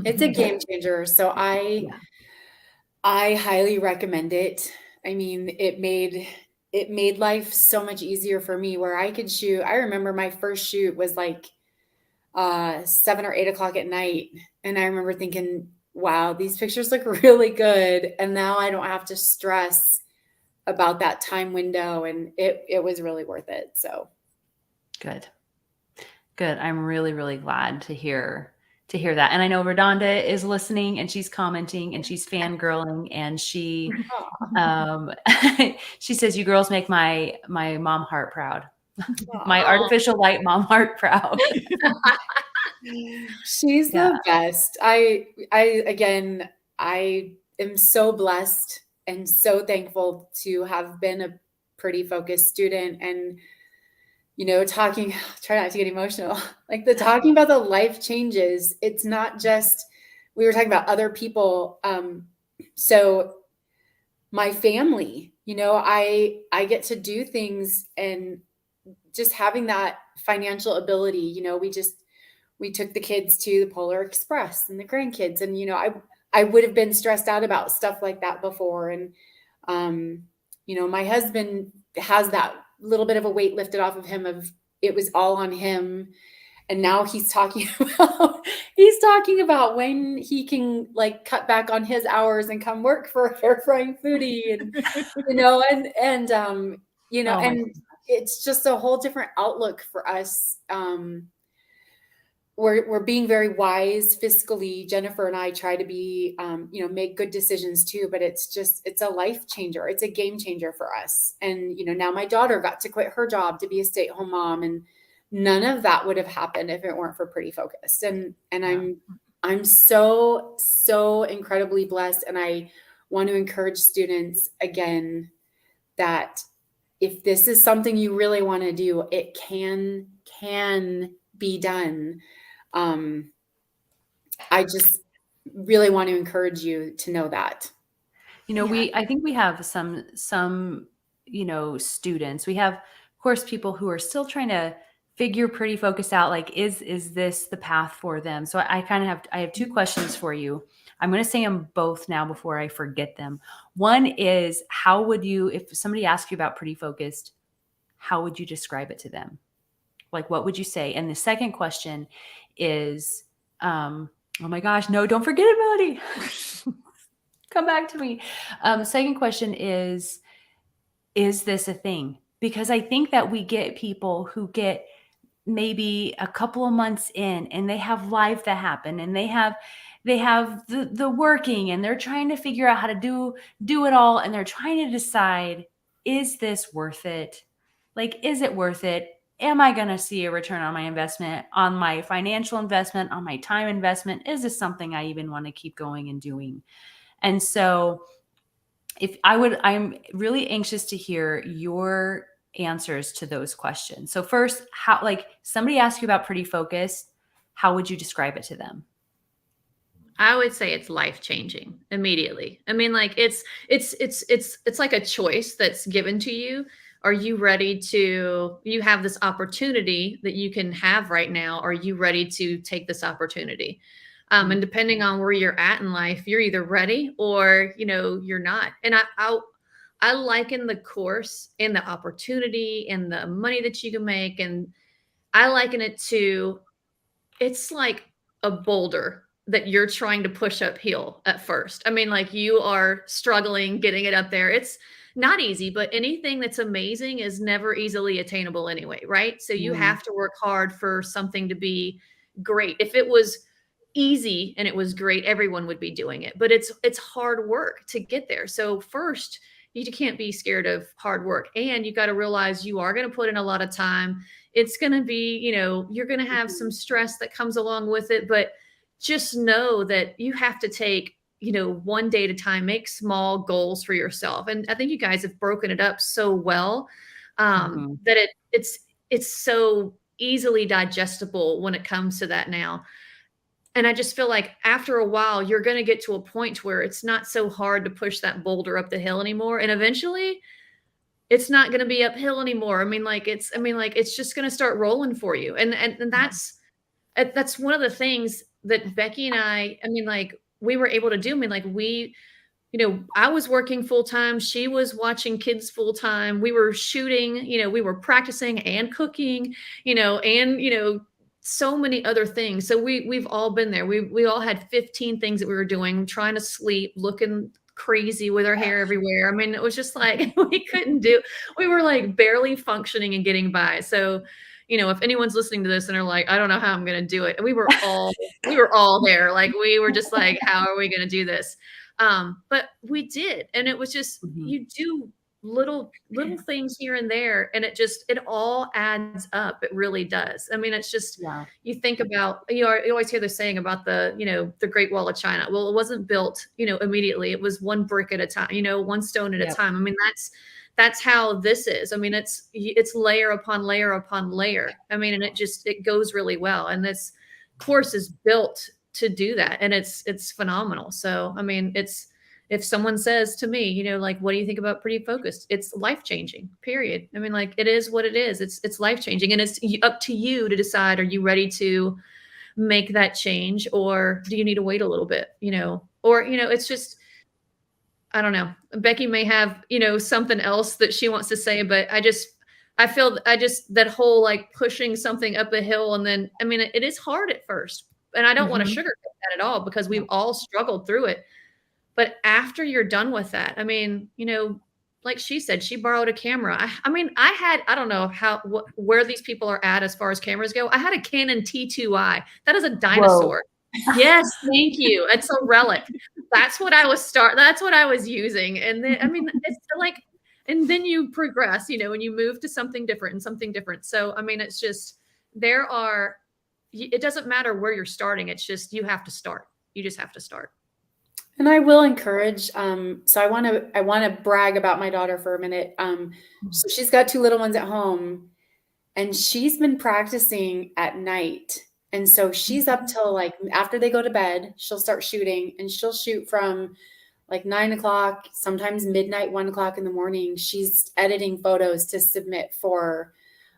It's a game changer. So I highly recommend it. I mean, it made life so much easier for me where I could shoot. I remember my first shoot was like 7 or 8 o'clock at night. And I remember thinking, wow, these pictures look really good. And now I don't have to stress about that time window. And it was really worth it. So good. I'm really, really glad to hear that. And I know Redonda is listening and she's commenting and she's fangirling and she she says, you girls make my mom heart proud. My artificial light mom heart proud. She's the best. I am so blessed and so thankful to have been a pretty focused student and, try not to get emotional, like talking about the life changes. It's not just, we were talking about other people. So my family, I get to do things and just having that financial ability, we took the kids to the Polar Express and the grandkids. And, I would have been stressed out about stuff like that before. And, my husband has that little bit of a weight lifted off of him of it was all on him. And now he's talking about when he can like cut back on his hours and come work for Air Frying Foodie and, and it's just a whole different outlook for us. We're being very wise fiscally. Jennifer and I try to be, make good decisions too, but it's a life changer. It's a game changer for us. And, now my daughter got to quit her job to be a stay-at-home mom, and none of that would have happened if it weren't for Pretty Focused. And I'm so, so incredibly blessed. And I want to encourage students again, that if this is something you really want to do, it can be done. I just really want to encourage you to know that. I think we have some, students, we have, of course, people who are still trying to figure Pretty Focused out. Like, is this the path for them? So I have 2 questions for you. I'm going to say them both now before I forget them. One is, how would you, if somebody asked you about Pretty Focused, how would you describe it to them? Like, what would you say? And the second question is, oh my gosh, no, don't forget it, Melody. Come back to me. Second question is this a thing? Because I think that we get people who get maybe a couple of months in and they have life that happen and they have, they have the working, and they're trying to figure out how to do it all, and they're trying to decide, is this worth it? Like, is it worth it? Am I going to see a return on my investment, on my financial investment, on my time investment? Is this something I even want to keep going and doing? And so I'm really anxious to hear your answers to those questions. So first, how, like, somebody asked you about Pretty Focused, how would you describe it to them? I would say it's life-changing immediately. I mean, like it's like a choice that's given to you. Are you ready to, you have this opportunity that you can have right now. Are you ready to take this opportunity? And depending on where you're at in life, you're either ready or, you're not. And I liken the course and the opportunity and the money that you can make. And I liken it to, it's like a boulder that you're trying to push uphill at first. I mean, like you are struggling getting it up there. It's not easy, but anything that's amazing is never easily attainable anyway, right? So you have to work hard for something to be great. If it was easy and it was great, everyone would be doing it. But it's hard work to get there. So first, you can't be scared of hard work, and you got to realize you are going to put in a lot of time. It's going to be, you're going to have some stress that comes along with it, but just know that you have to take, one day at a time, make small goals for yourself. And I think you guys have broken it up so well, that it's so easily digestible when it comes to that now. And I just feel like after a while, you're going to get to a point where it's not so hard to push that boulder up the hill anymore. And eventually it's not going to be uphill anymore. It's just going to start rolling for you. And that's one of the things that Becky and I we were able to do. I was working full time. She was watching kids full time. We were shooting, we were practicing and cooking, so many other things. So we've all been there. We all had 15 things that we were doing, trying to sleep, looking crazy with our hair everywhere. I mean, it was just like, we were like barely functioning and getting by. So, if anyone's listening to this and are like, I don't know how I'm going to do it. We were all there. Like, we were just like, how are we going to do this? But we did. And it was just, you do little things here and there, and it all adds up. It really does. I mean, it's just, you think about, you always hear the saying about the Great Wall of China. Well, it wasn't built, immediately. It was one brick at a time, one stone at a time. I mean, that's how this is. I mean, it's layer upon layer upon layer. I mean, and it goes really well. And this course is built to do that. And it's phenomenal. So, I mean, if someone says to me, like, what do you think about Pretty Focused? It's life-changing, period. I mean, like, it is what it is. It's life-changing. And it's up to you to decide, are you ready to make that change, or do you need to wait a little bit, or, it's just, I don't know. Becky may have, something else that she wants to say, but I feel that whole like pushing something up a hill, and then, I mean, it is hard at first, and I don't want to sugarcoat that at all, because we've all struggled through it. But after you're done with that, I mean, like she said, she borrowed a camera. I don't know where these people are at as far as cameras go. I had a Canon T2i. That is a dinosaur. Whoa. Yes, thank you. It's a relic. That's what I was using. And then, I mean, it's like, and then you progress, and you move to something different. So, I mean, it's just, it doesn't matter where you're starting. It's just, you have to start. You just have to start. And I will encourage, so I want to brag about my daughter for a minute. So she's got 2 little ones at home, and she's been practicing at night. And so she's up till like after they go to bed, she'll start shooting, and she'll shoot from like 9 o'clock, sometimes midnight, 1 o'clock in the morning. She's editing photos to submit for,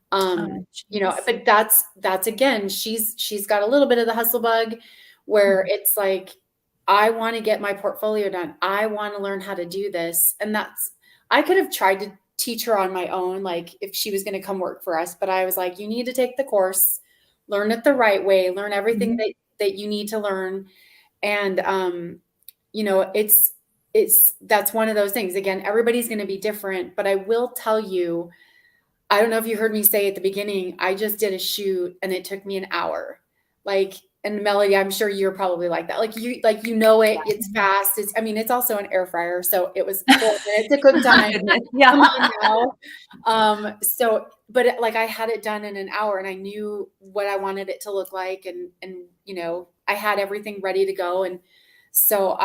but that's again, she's got a little bit of the hustle bug where it's like, I want to get my portfolio done. I want to learn how to do this. And I could have tried to teach her on my own, like if she was going to come work for us, but I was like, you need to take the course, learn it the right way, learn everything that you need to learn. And, that's one of those things. Again, everybody's going to be different, but I will tell you, I don't know if you heard me say at the beginning, I just did a shoot and it took me an hour. Like, and Melody, I'm sure you're probably like that. Like you know it, it's fast. It's also an air fryer, so it was 4 minutes to cook time. Yeah. Come on now. But like I had it done in an hour, and I knew what I wanted it to look like, and I had everything ready to go, and so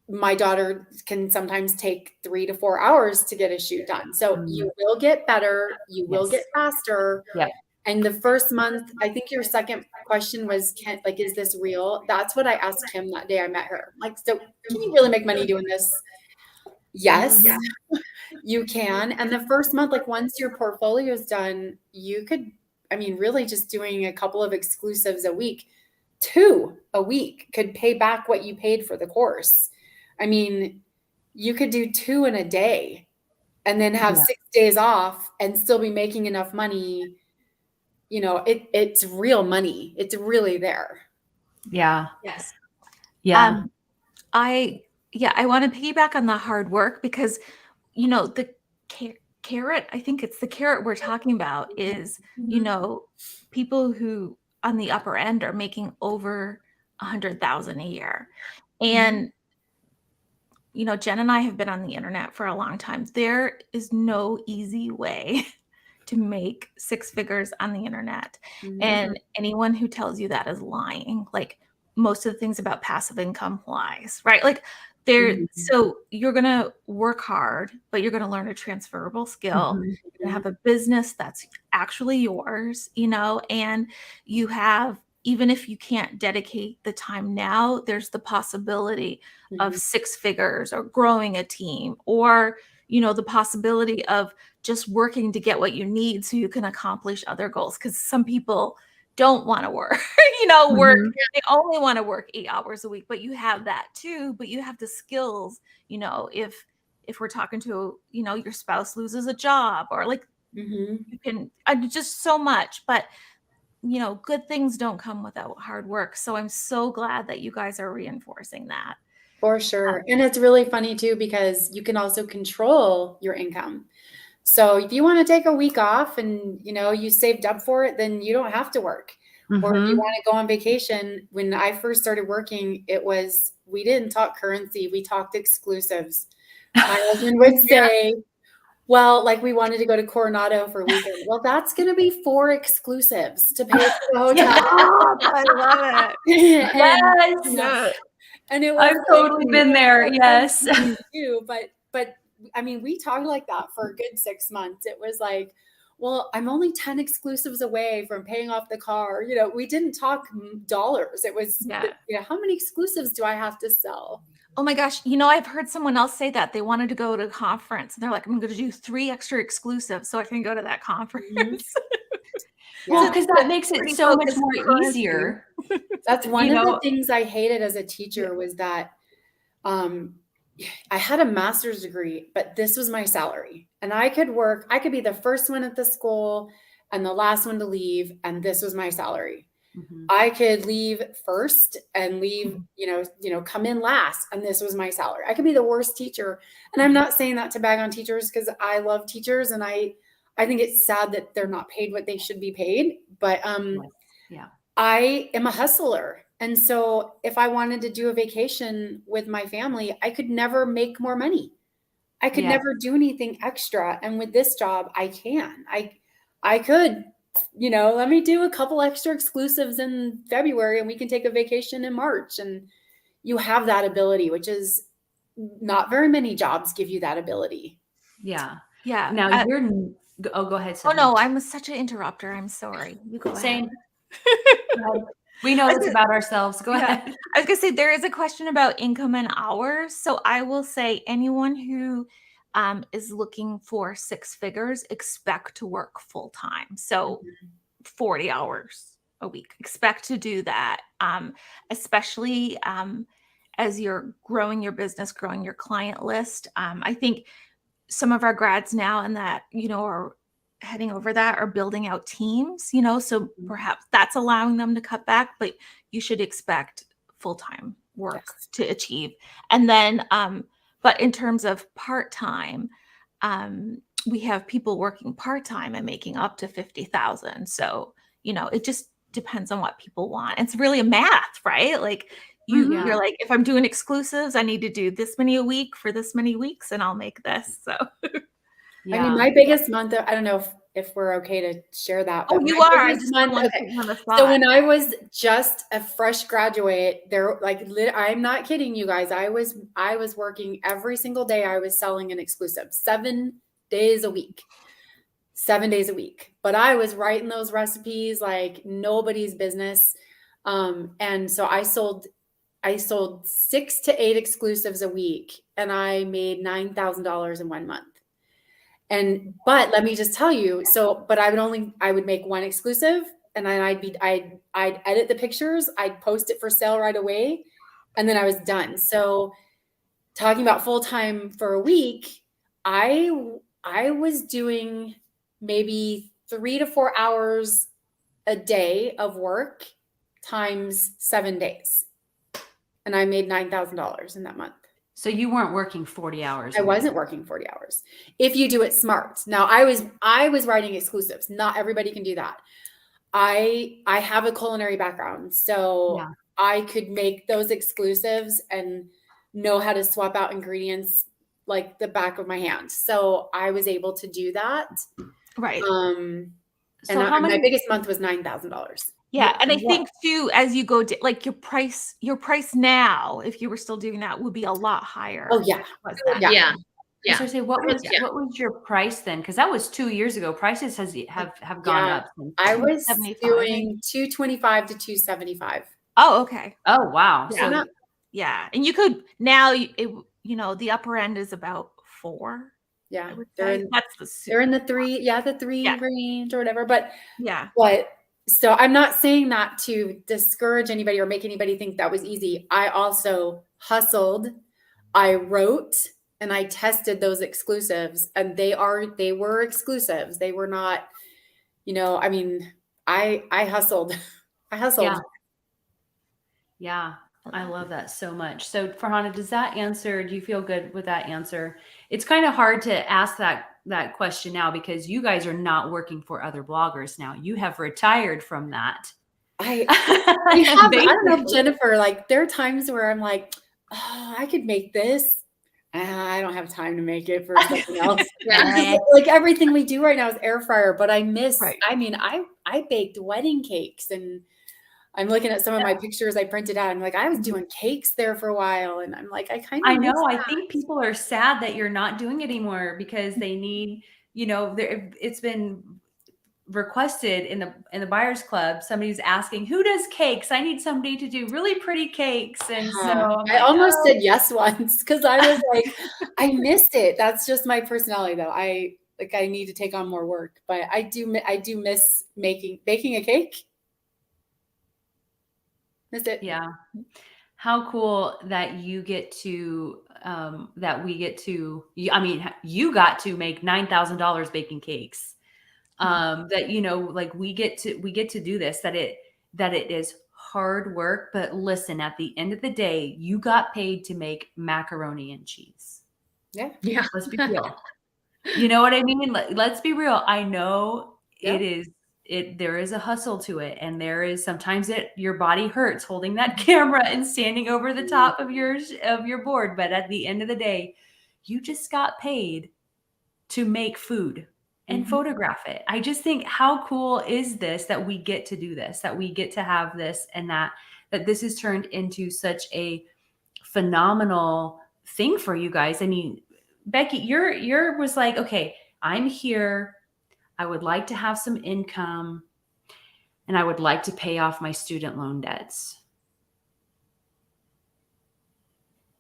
my daughter can sometimes take 3 to 4 hours to get a shoot done. So you will get better, you will get faster. Yep. And the first month, I think your second question was, is this real? That's what I asked him that day I met her. Like, so can you really make money doing this? Yes, you can. And the first month, like once your portfolio is done, you could, really just doing a couple of exclusives a week, 2 a week could pay back what you paid for the course. You could do 2 in a day and then have 6 days off and still be making enough money. It's real money. It's really there. Yeah. Yes. Yeah. I want to piggyback on the hard work because, the carrot, I think it's the carrot we're talking about is, people who on the upper end are making over 100,000 a year. And, Jen and I have been on the internet for a long time. There is no easy way to make 6 figures on the internet. And anyone who tells you that is lying. Like most of the things about passive income lies, right? Like so you're going to work hard, but you're going to learn a transferable skill. You're going to have a business that's actually yours, and you have, even if you can't dedicate the time now, there's the possibility of 6 figures or growing a team or, the possibility of just working to get what you need so you can accomplish other goals. Because some people don't want to work, work. They only want to work 8 hours a week, but you have that too. But you have the skills, if we're talking to, your spouse loses a job or like you can just so much, but good things don't come without hard work. So I'm so glad that you guys are reinforcing that. For sure. And it's really funny too, because you can also control your income. So if you want to take a week off and, you saved up for it, then you don't have to work. Or if you want to go on vacation, when I first started working, we didn't talk currency. We talked exclusives. My husband would say, well, like we wanted to go to Coronado for a weekend. Well, that's going to be 4 exclusives to pay for the hotel. I love it. Yes. And it was I've totally been there. Yes. But we talked like that for a good 6 months. It was like, well, I'm only 10 exclusives away from paying off the car. We didn't talk dollars. It was, how many exclusives do I have to sell? Oh my gosh. I've heard someone else say that they wanted to go to a conference and they're like, I'm going to do 3 extra exclusives so I can go to that conference. Well, because that makes it so much more easier. That's one of the things I hated as a teacher was that I had a master's degree, but this was my salary. And I could be the first one at the school and the last one to leave, and this was my salary. I could leave first and leave, come in last, and this was my salary. I could be the worst teacher. And I'm not saying that to bag on teachers because I love teachers and I think it's sad that they're not paid what they should be paid. But I am a hustler. And so if I wanted to do a vacation with my family, I could never make more money. I could never do anything extra. And with this job, I can. I could, let me do a couple extra exclusives in February and we can take a vacation in March. And you have that ability, which is not very many jobs give you that ability. Yeah. Yeah. Now go ahead. Oh no, I'm such an interrupter. I'm sorry. You go Same. ahead. We know it's about ourselves. Go ahead. I was going to say there is a question about income and hours. So I will say anyone who is looking for 6 figures, expect to work full time. So 40 hours a week, expect to do that. Especially as you're growing your business, growing your client list. I think some of our grads now and that, are heading over that are building out teams, so perhaps that's allowing them to cut back, but you should expect full-time work to achieve. And then, but in terms of part-time, we have people working part-time and making up to 50,000. So, it just depends on what people want. It's really a math, right? Like Mhm. you're like, if I'm doing exclusives, I need to do this many a week for this many weeks, and I'll make this. So I mean, Yeah. my biggest month, I don't know if we're okay to share that, oh, but you my are. I biggest just don't month, want to okay. put you on the So spot. when I was just a fresh graduate, there, like, I'm not kidding you guys. I was working every single day. I was selling an exclusive 7 days a week, 7 days a week. But I was writing those recipes like nobody's business. And so I sold 6 to 8 exclusives a week, and I made $9,000 in 1 month. But let me just tell you, but I would make one exclusive, and then I'd edit the pictures, I'd post it for sale right away, and then I was done. So talking about full-time for a week, I was doing maybe 3 to 4 hours a day of work times 7 days. And I made $9,000 in that month. So you weren't working 40 hours. I wasn't working 40 hours. If you do it smart. Now I was writing exclusives. Not everybody can do that. I have a culinary background, so Yeah. I could make those exclusives and know how to swap out ingredients like the back of my hand. So I was able to do that. Right. So how My many? biggest month was $9,000. Yeah, and I what- think too, as you go, like your price now, if you were still doing that, would be a lot higher. Oh yeah. Was that? Yeah. Yeah. Yeah. So I say, what was your price then? Because that was 2 years ago. Prices have gone Yeah. up. Since I then. was 75. doing 225 to 275. Oh, okay. Oh wow. Yeah. So Yeah, and you could now, the upper end is about 4. Yeah. I would They're say. in, That's the they're in the 3, the 3 Yeah. range or whatever. But yeah. so I'm not saying that to discourage anybody or make anybody think that was easy. I also hustled. I wrote and I tested those exclusives, and they were exclusives. They were not, I mean, I hustled. I hustled. yeah. Yeah. I love that so much. So Farhana, do you feel good with that answer? It's kind of hard to ask that question now because you guys are not working for other bloggers now. You have retired from that. I don't know, Jennifer, like there are times where I'm like, oh, I could make this. I don't have time to make it for something else. Yeah. Like everything we do right now is air fryer, but I miss, Right. I mean, I baked wedding cakes, and I'm looking at some of my pictures I printed out. I'm like, I was doing cakes there for a while. And I'm like, I know. I think people are sad that you're not doing it anymore because they need, it's been requested in the buyers club. Somebody's asking, who does cakes? I need somebody to do really pretty cakes. And so I almost said yes once because I was like, I missed it. That's just my personality though. I need to take on more work, but I do miss baking a cake. Miss it. Yeah. How cool that you get to, that we get to, you got to make $9,000 baking cakes. That, like we get to do this, that it is hard work, but listen, at the end of the day, you got paid to make macaroni and cheese. Yeah. Yeah. Let's be real. You know what I mean? Let's be real. I know Yeah. there is a hustle to it. And there is sometimes your body hurts holding that camera and standing over the top of your board. But at the end of the day, you just got paid to make food and photograph it. I just think, how cool is this that we get to do this, that we get to have this, and that this has turned into such a phenomenal thing for you guys. I mean, Becky, your was like, okay, I'm here. I would like to have some income, and I would like to pay off my student loan debts.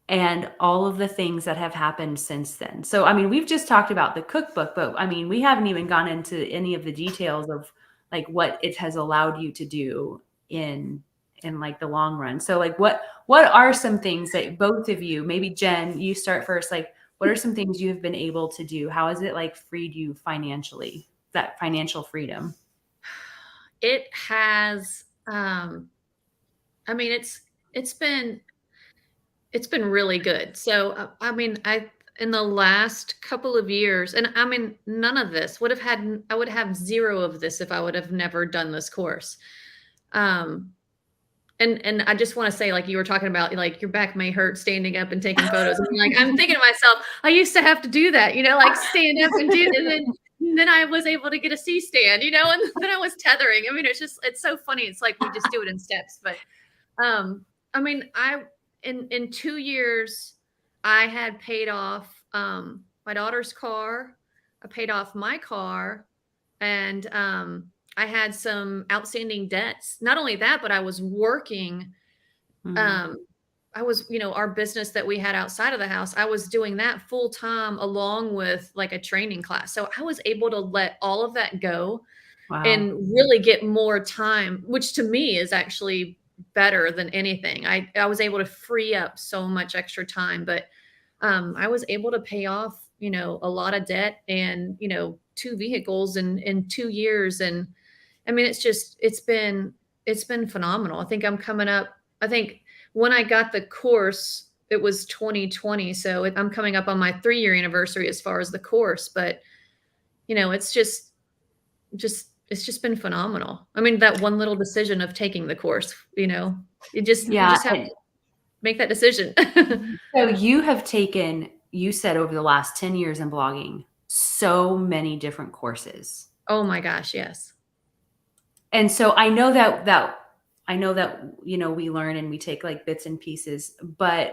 And all of the things that have happened since then. So, I mean, we've just talked about the cookbook, but I mean, we haven't even gone into any of the details of like what it has allowed you to do in like the long run. So like, what are some things that both of you, maybe Jen, you start first, like, what are some things you have been able to do? How has it like freed you financially, that financial freedom? It has, I mean, it's been really good. So, I mean, in the last couple of years, and I mean, none of this I would have 0 of this if I would have never done this course. And I just want to say, like you were talking about, like your back may hurt standing up and taking photos. And like I'm thinking to myself, I used to have to do that, like stand up and do, and then I was able to get a C stand, and then I was tethering. I mean, it's so funny. It's like we just do it in steps. But I mean, in 2 years, I had paid off my daughter's car. I paid off my car, and I had some outstanding debts. Not only that, but I was working. Mhm. I was, our business that we had outside of the house, I was doing that full time along with like a training class. So I was able to let all of that go Wow. and really get more time, which to me is actually better than anything. I was able to free up so much extra time, but I was able to pay off, a lot of debt and, 2 vehicles in 2 years. And I mean, it's been phenomenal. I think I'm coming up. I think when I got the course, it was 2020. So I'm coming up on my 3-year anniversary as far as the course, but it's just been phenomenal. I mean, that one little decision of taking the course, you just Yeah. have to make that decision. So you said over the last 10 years in blogging, so many different courses. Oh my gosh, yes. And so I know that we learn and we take like bits and pieces, but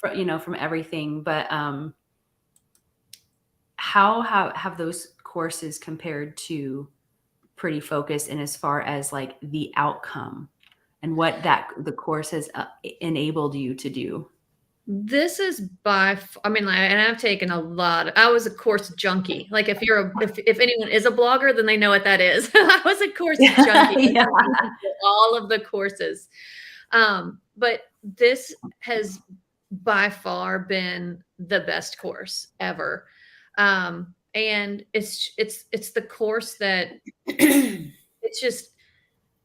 from everything. But how have those courses compared to Pretty Focused, and as far as like the outcome and what the course has enabled you to do? This is I mean, and I've taken a lot. I was a course junkie. Like if anyone is a blogger, then they know what that is. I was a course junkie. Yeah. All of the courses. But this has by far been the best course ever. And it's the course that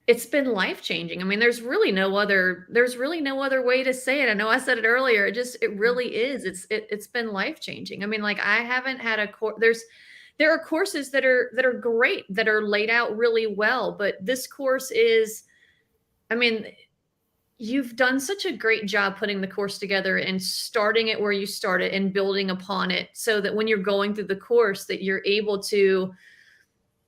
it's been life changing. I mean, there's really no other way to say it. I know I said it earlier. It really is. It's been life changing. I mean, like I haven't had a course. There are courses that are great, that are laid out really well, but this course is, I mean, you've done such a great job putting the course together and starting it where you started and building upon it, so that when you're going through the course, that you're able to,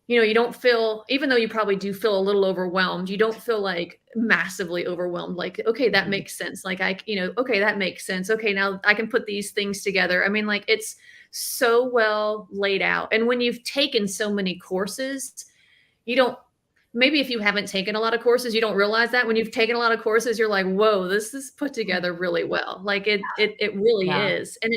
you don't feel, even though you probably do feel a little overwhelmed, you don't feel like massively overwhelmed. Like, okay, that makes sense. Like okay, that makes sense. Okay, now I can put these things together. I mean, like it's so well laid out. And when you've taken so many courses, maybe if you haven't taken a lot of courses, you don't realize that. When you've taken a lot of courses, you're like, whoa, this is put together really well. Like it really is. And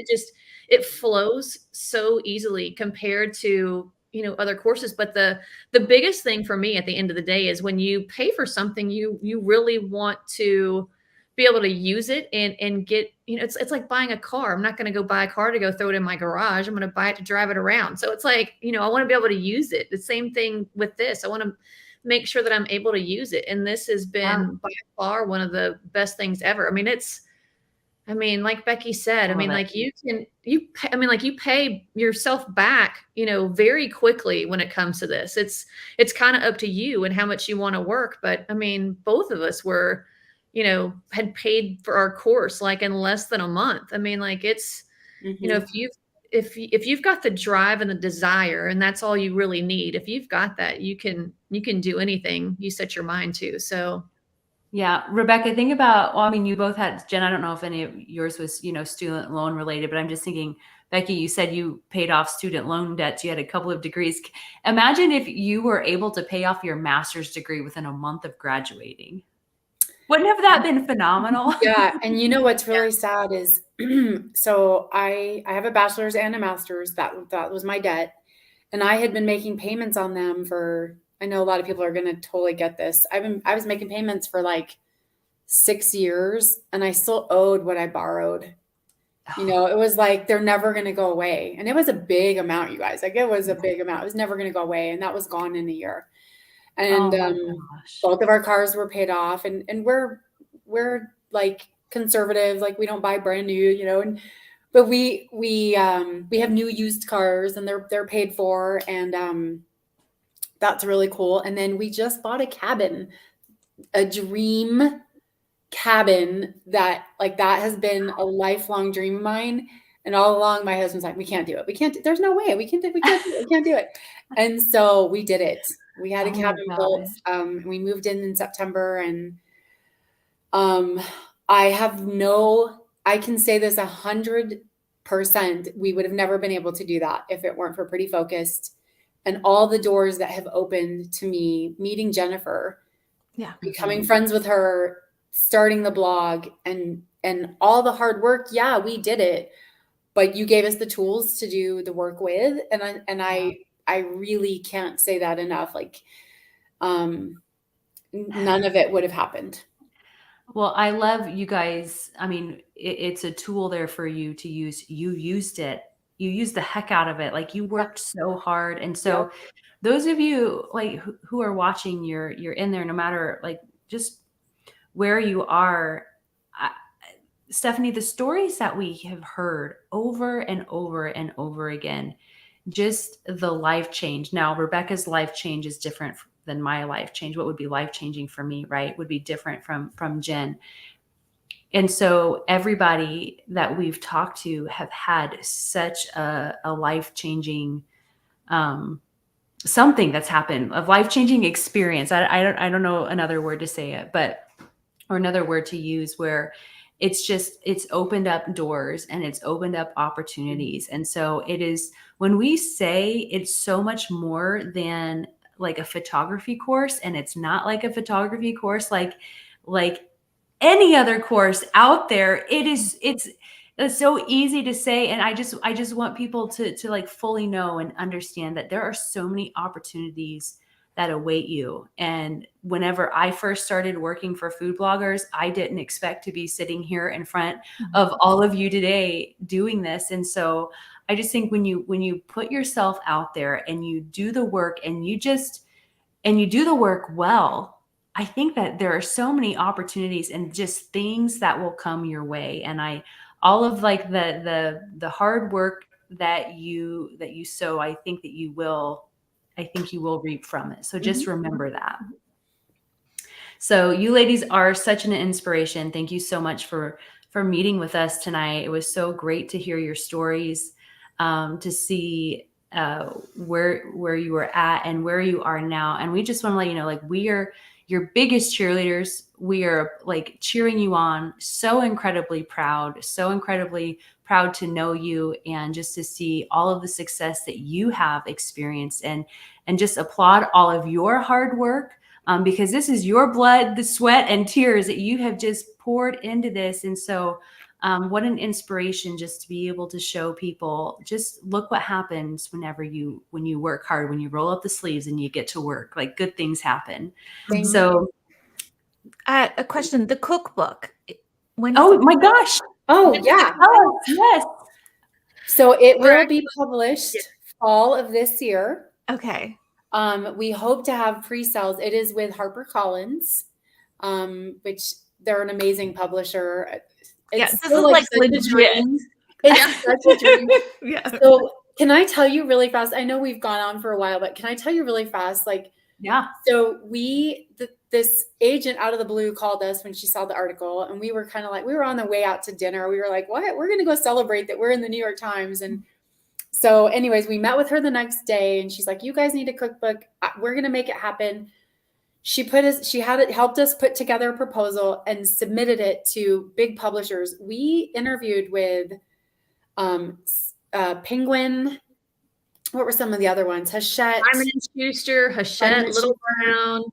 it flows so easily compared to, other courses. But the biggest thing for me at the end of the day is when you pay for something, you really want to be able to use it and get, it's like buying a car. I'm not going to go buy a car to go throw it in my garage. I'm going to buy it to drive it around. So it's like, I want to be able to use it. The same thing with this. I want to make sure that I'm able to use it. And this has been by far one of the best things ever. I mean, like Becky said, I mean, like you pay yourself back, very quickly when it comes to this. It's kind of up to you and how much you want to work. But I mean, both of us were, had paid for our course like in less than a month. I mean, like it's, if you've got the drive and the desire, and that's all you really need, if you've got that, you can do anything you set your mind to. So yeah. Rebecca, think about, well, I mean, you both had, Jen, I don't know if any of yours was, student loan related, but I'm just thinking, Becky, you said you paid off student loan debts. You had a couple of degrees. Imagine if you were able to pay off your master's degree within a month of graduating. Wouldn't have that been phenomenal? Yeah. And what's really sad is, so I have a bachelor's and a master's. That was my debt. And I had been making payments on them for, I know a lot of people are going to totally get this. I was making payments for like 6 years, and I still owed what I borrowed. It was like, they're never going to go away. And it was a big amount, you guys. Like it was a big amount. It was never going to go away. And that was gone in a year. And both of our cars were paid off, and we're like conservative, like we don't buy brand new, but we have new used cars, and they're paid for, and that's really cool. And then we just bought a cabin a dream cabin that has been a lifelong dream of mine. And all along my husband's like, we can't do it. We can't, there's no way we can't do it. We can't do it. And so we did it. We had a Oh my cabin built. We moved in September, and I can say this 100%. We would have never been able to do that if it weren't for Pretty Focused and all the doors that have opened to me, meeting Jennifer, becoming friends with her, starting the blog, and all the hard work. Yeah, we did it, but you gave us the tools to do the work with, and I really can't say that enough. Like, none of it would have happened. Well, I love you guys. I mean, it's a tool there for you to use. You used it. You used the heck out of it. Like, you worked so hard. And so those of you like who are watching, you're in there, no matter like just where you are. Stephanie, the stories that we have heard over and over and over again, just the life change. Now, Rebecca's life change is different than my life change. What would be life changing for me, right, would be different from Jen. And so everybody that we've talked to have had such a life changing something that's happened, a life changing experience. I don't know another word to say it, but or another word to use, where it's opened up doors and it's opened up opportunities. And so it is, when we say it's so much more than like a photography course, and it's not like a photography course like any other course out there. It's so easy to say, and I just want people to like fully know and understand that there are so many opportunities that await you. And whenever I first started working for food bloggers, I didn't expect to be sitting here in front of all of you today doing this. And so I just think when you put yourself out there and you do the work, and you do the work well, I think that there are so many opportunities and just things that will come your way. And all of like the hard work that you sow, I think you will reap from it. So just remember that. So you ladies are such an inspiration. Thank you so much for meeting with us tonight. It was so great to hear your stories, to see where you were at and where you are now. And we just want to let you know, like, we are your biggest cheerleaders. We are like cheering you on. So incredibly proud to know you, and just to see all of the success that you have experienced, and just applaud all of your hard work, because this is your blood, the sweat and tears that you have just poured into this. And so what an inspiration just to be able to show people, just look what happens when you work hard, when you roll up the sleeves and you get to work, like good things happen. So a question, the cookbook. Oh my gosh. Oh yeah. Oh, yes. So it will be published fall of this year. Okay. We hope to have pre-sales. It is with HarperCollins, which they're an amazing publisher. It's this is like such a dream. It's such a dream. Yeah. So can I tell you really fast? I know we've gone on for a while, but can I tell you really fast? So this agent out of the blue called us when she saw the article, and we were kind of like, we were on the way out to dinner. We were like, what? We're going to go celebrate that we're in the New York Times. And so anyways, we met with her the next day, and she's like, you guys need a cookbook. We're going to make it happen. She helped us put together a proposal and submitted it to big publishers. We interviewed with Penguin. What were some of the other ones? Hachette. Simon & Schuster, Hachette, Little Brown.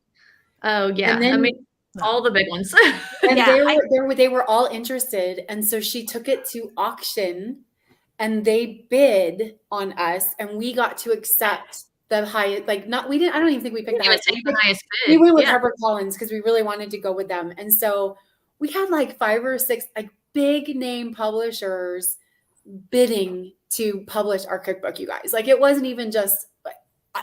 Oh yeah. And then, I mean, all the big ones. And they were all interested. And so she took it to auction, and they bid on us, and we got to accept the highest, I don't even think we picked the highest. We went with HarperCollins because we really wanted to go with them. And so we had like 5 or 6 like big name publishers bidding to publish our cookbook, you guys. Like, it wasn't even just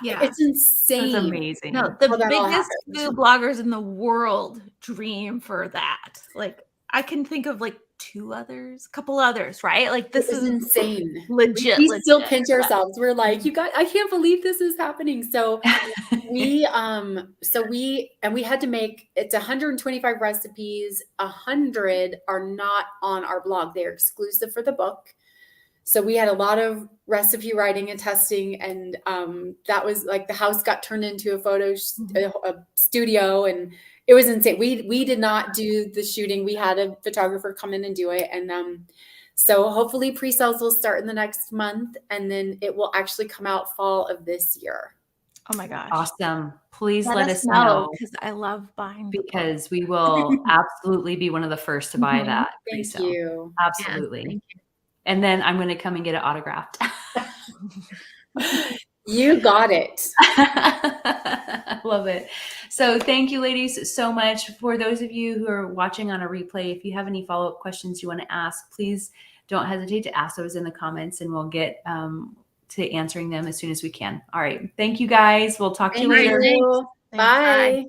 it's insane. That's amazing. No, the biggest food bloggers in the world dream for that. Like, I can think of like a couple others, right? Like this is is insane. legit. We still legit. pinch ourselves. We're like, you guys, I can't believe this is happening. So we had to make, it's 125 recipes. 100 are not on our blog. They're exclusive for the book. So we had a lot of recipe writing and testing, and that was like the house got turned into a a studio, and it was insane. We did not do the shooting. We had a photographer come in and do it, and so hopefully pre-sales will start in the next month, and then it will actually come out fall of this year. Oh my gosh. Awesome. Please let us know, because I love buying the book. because we will absolutely be one of the first to buy that. Thank pre-sale. you. Absolutely. Yeah, thank you. And then I'm going to come and get it autographed. You got it. Love it. So thank you, ladies, so much. For those of you who are watching on a replay, if you have any follow-up questions you want to ask, please don't hesitate to ask those in the comments, and we'll get to answering them as soon as we can. All right. Thank you, guys. We'll talk to you later. Thank you. Thanks. Bye.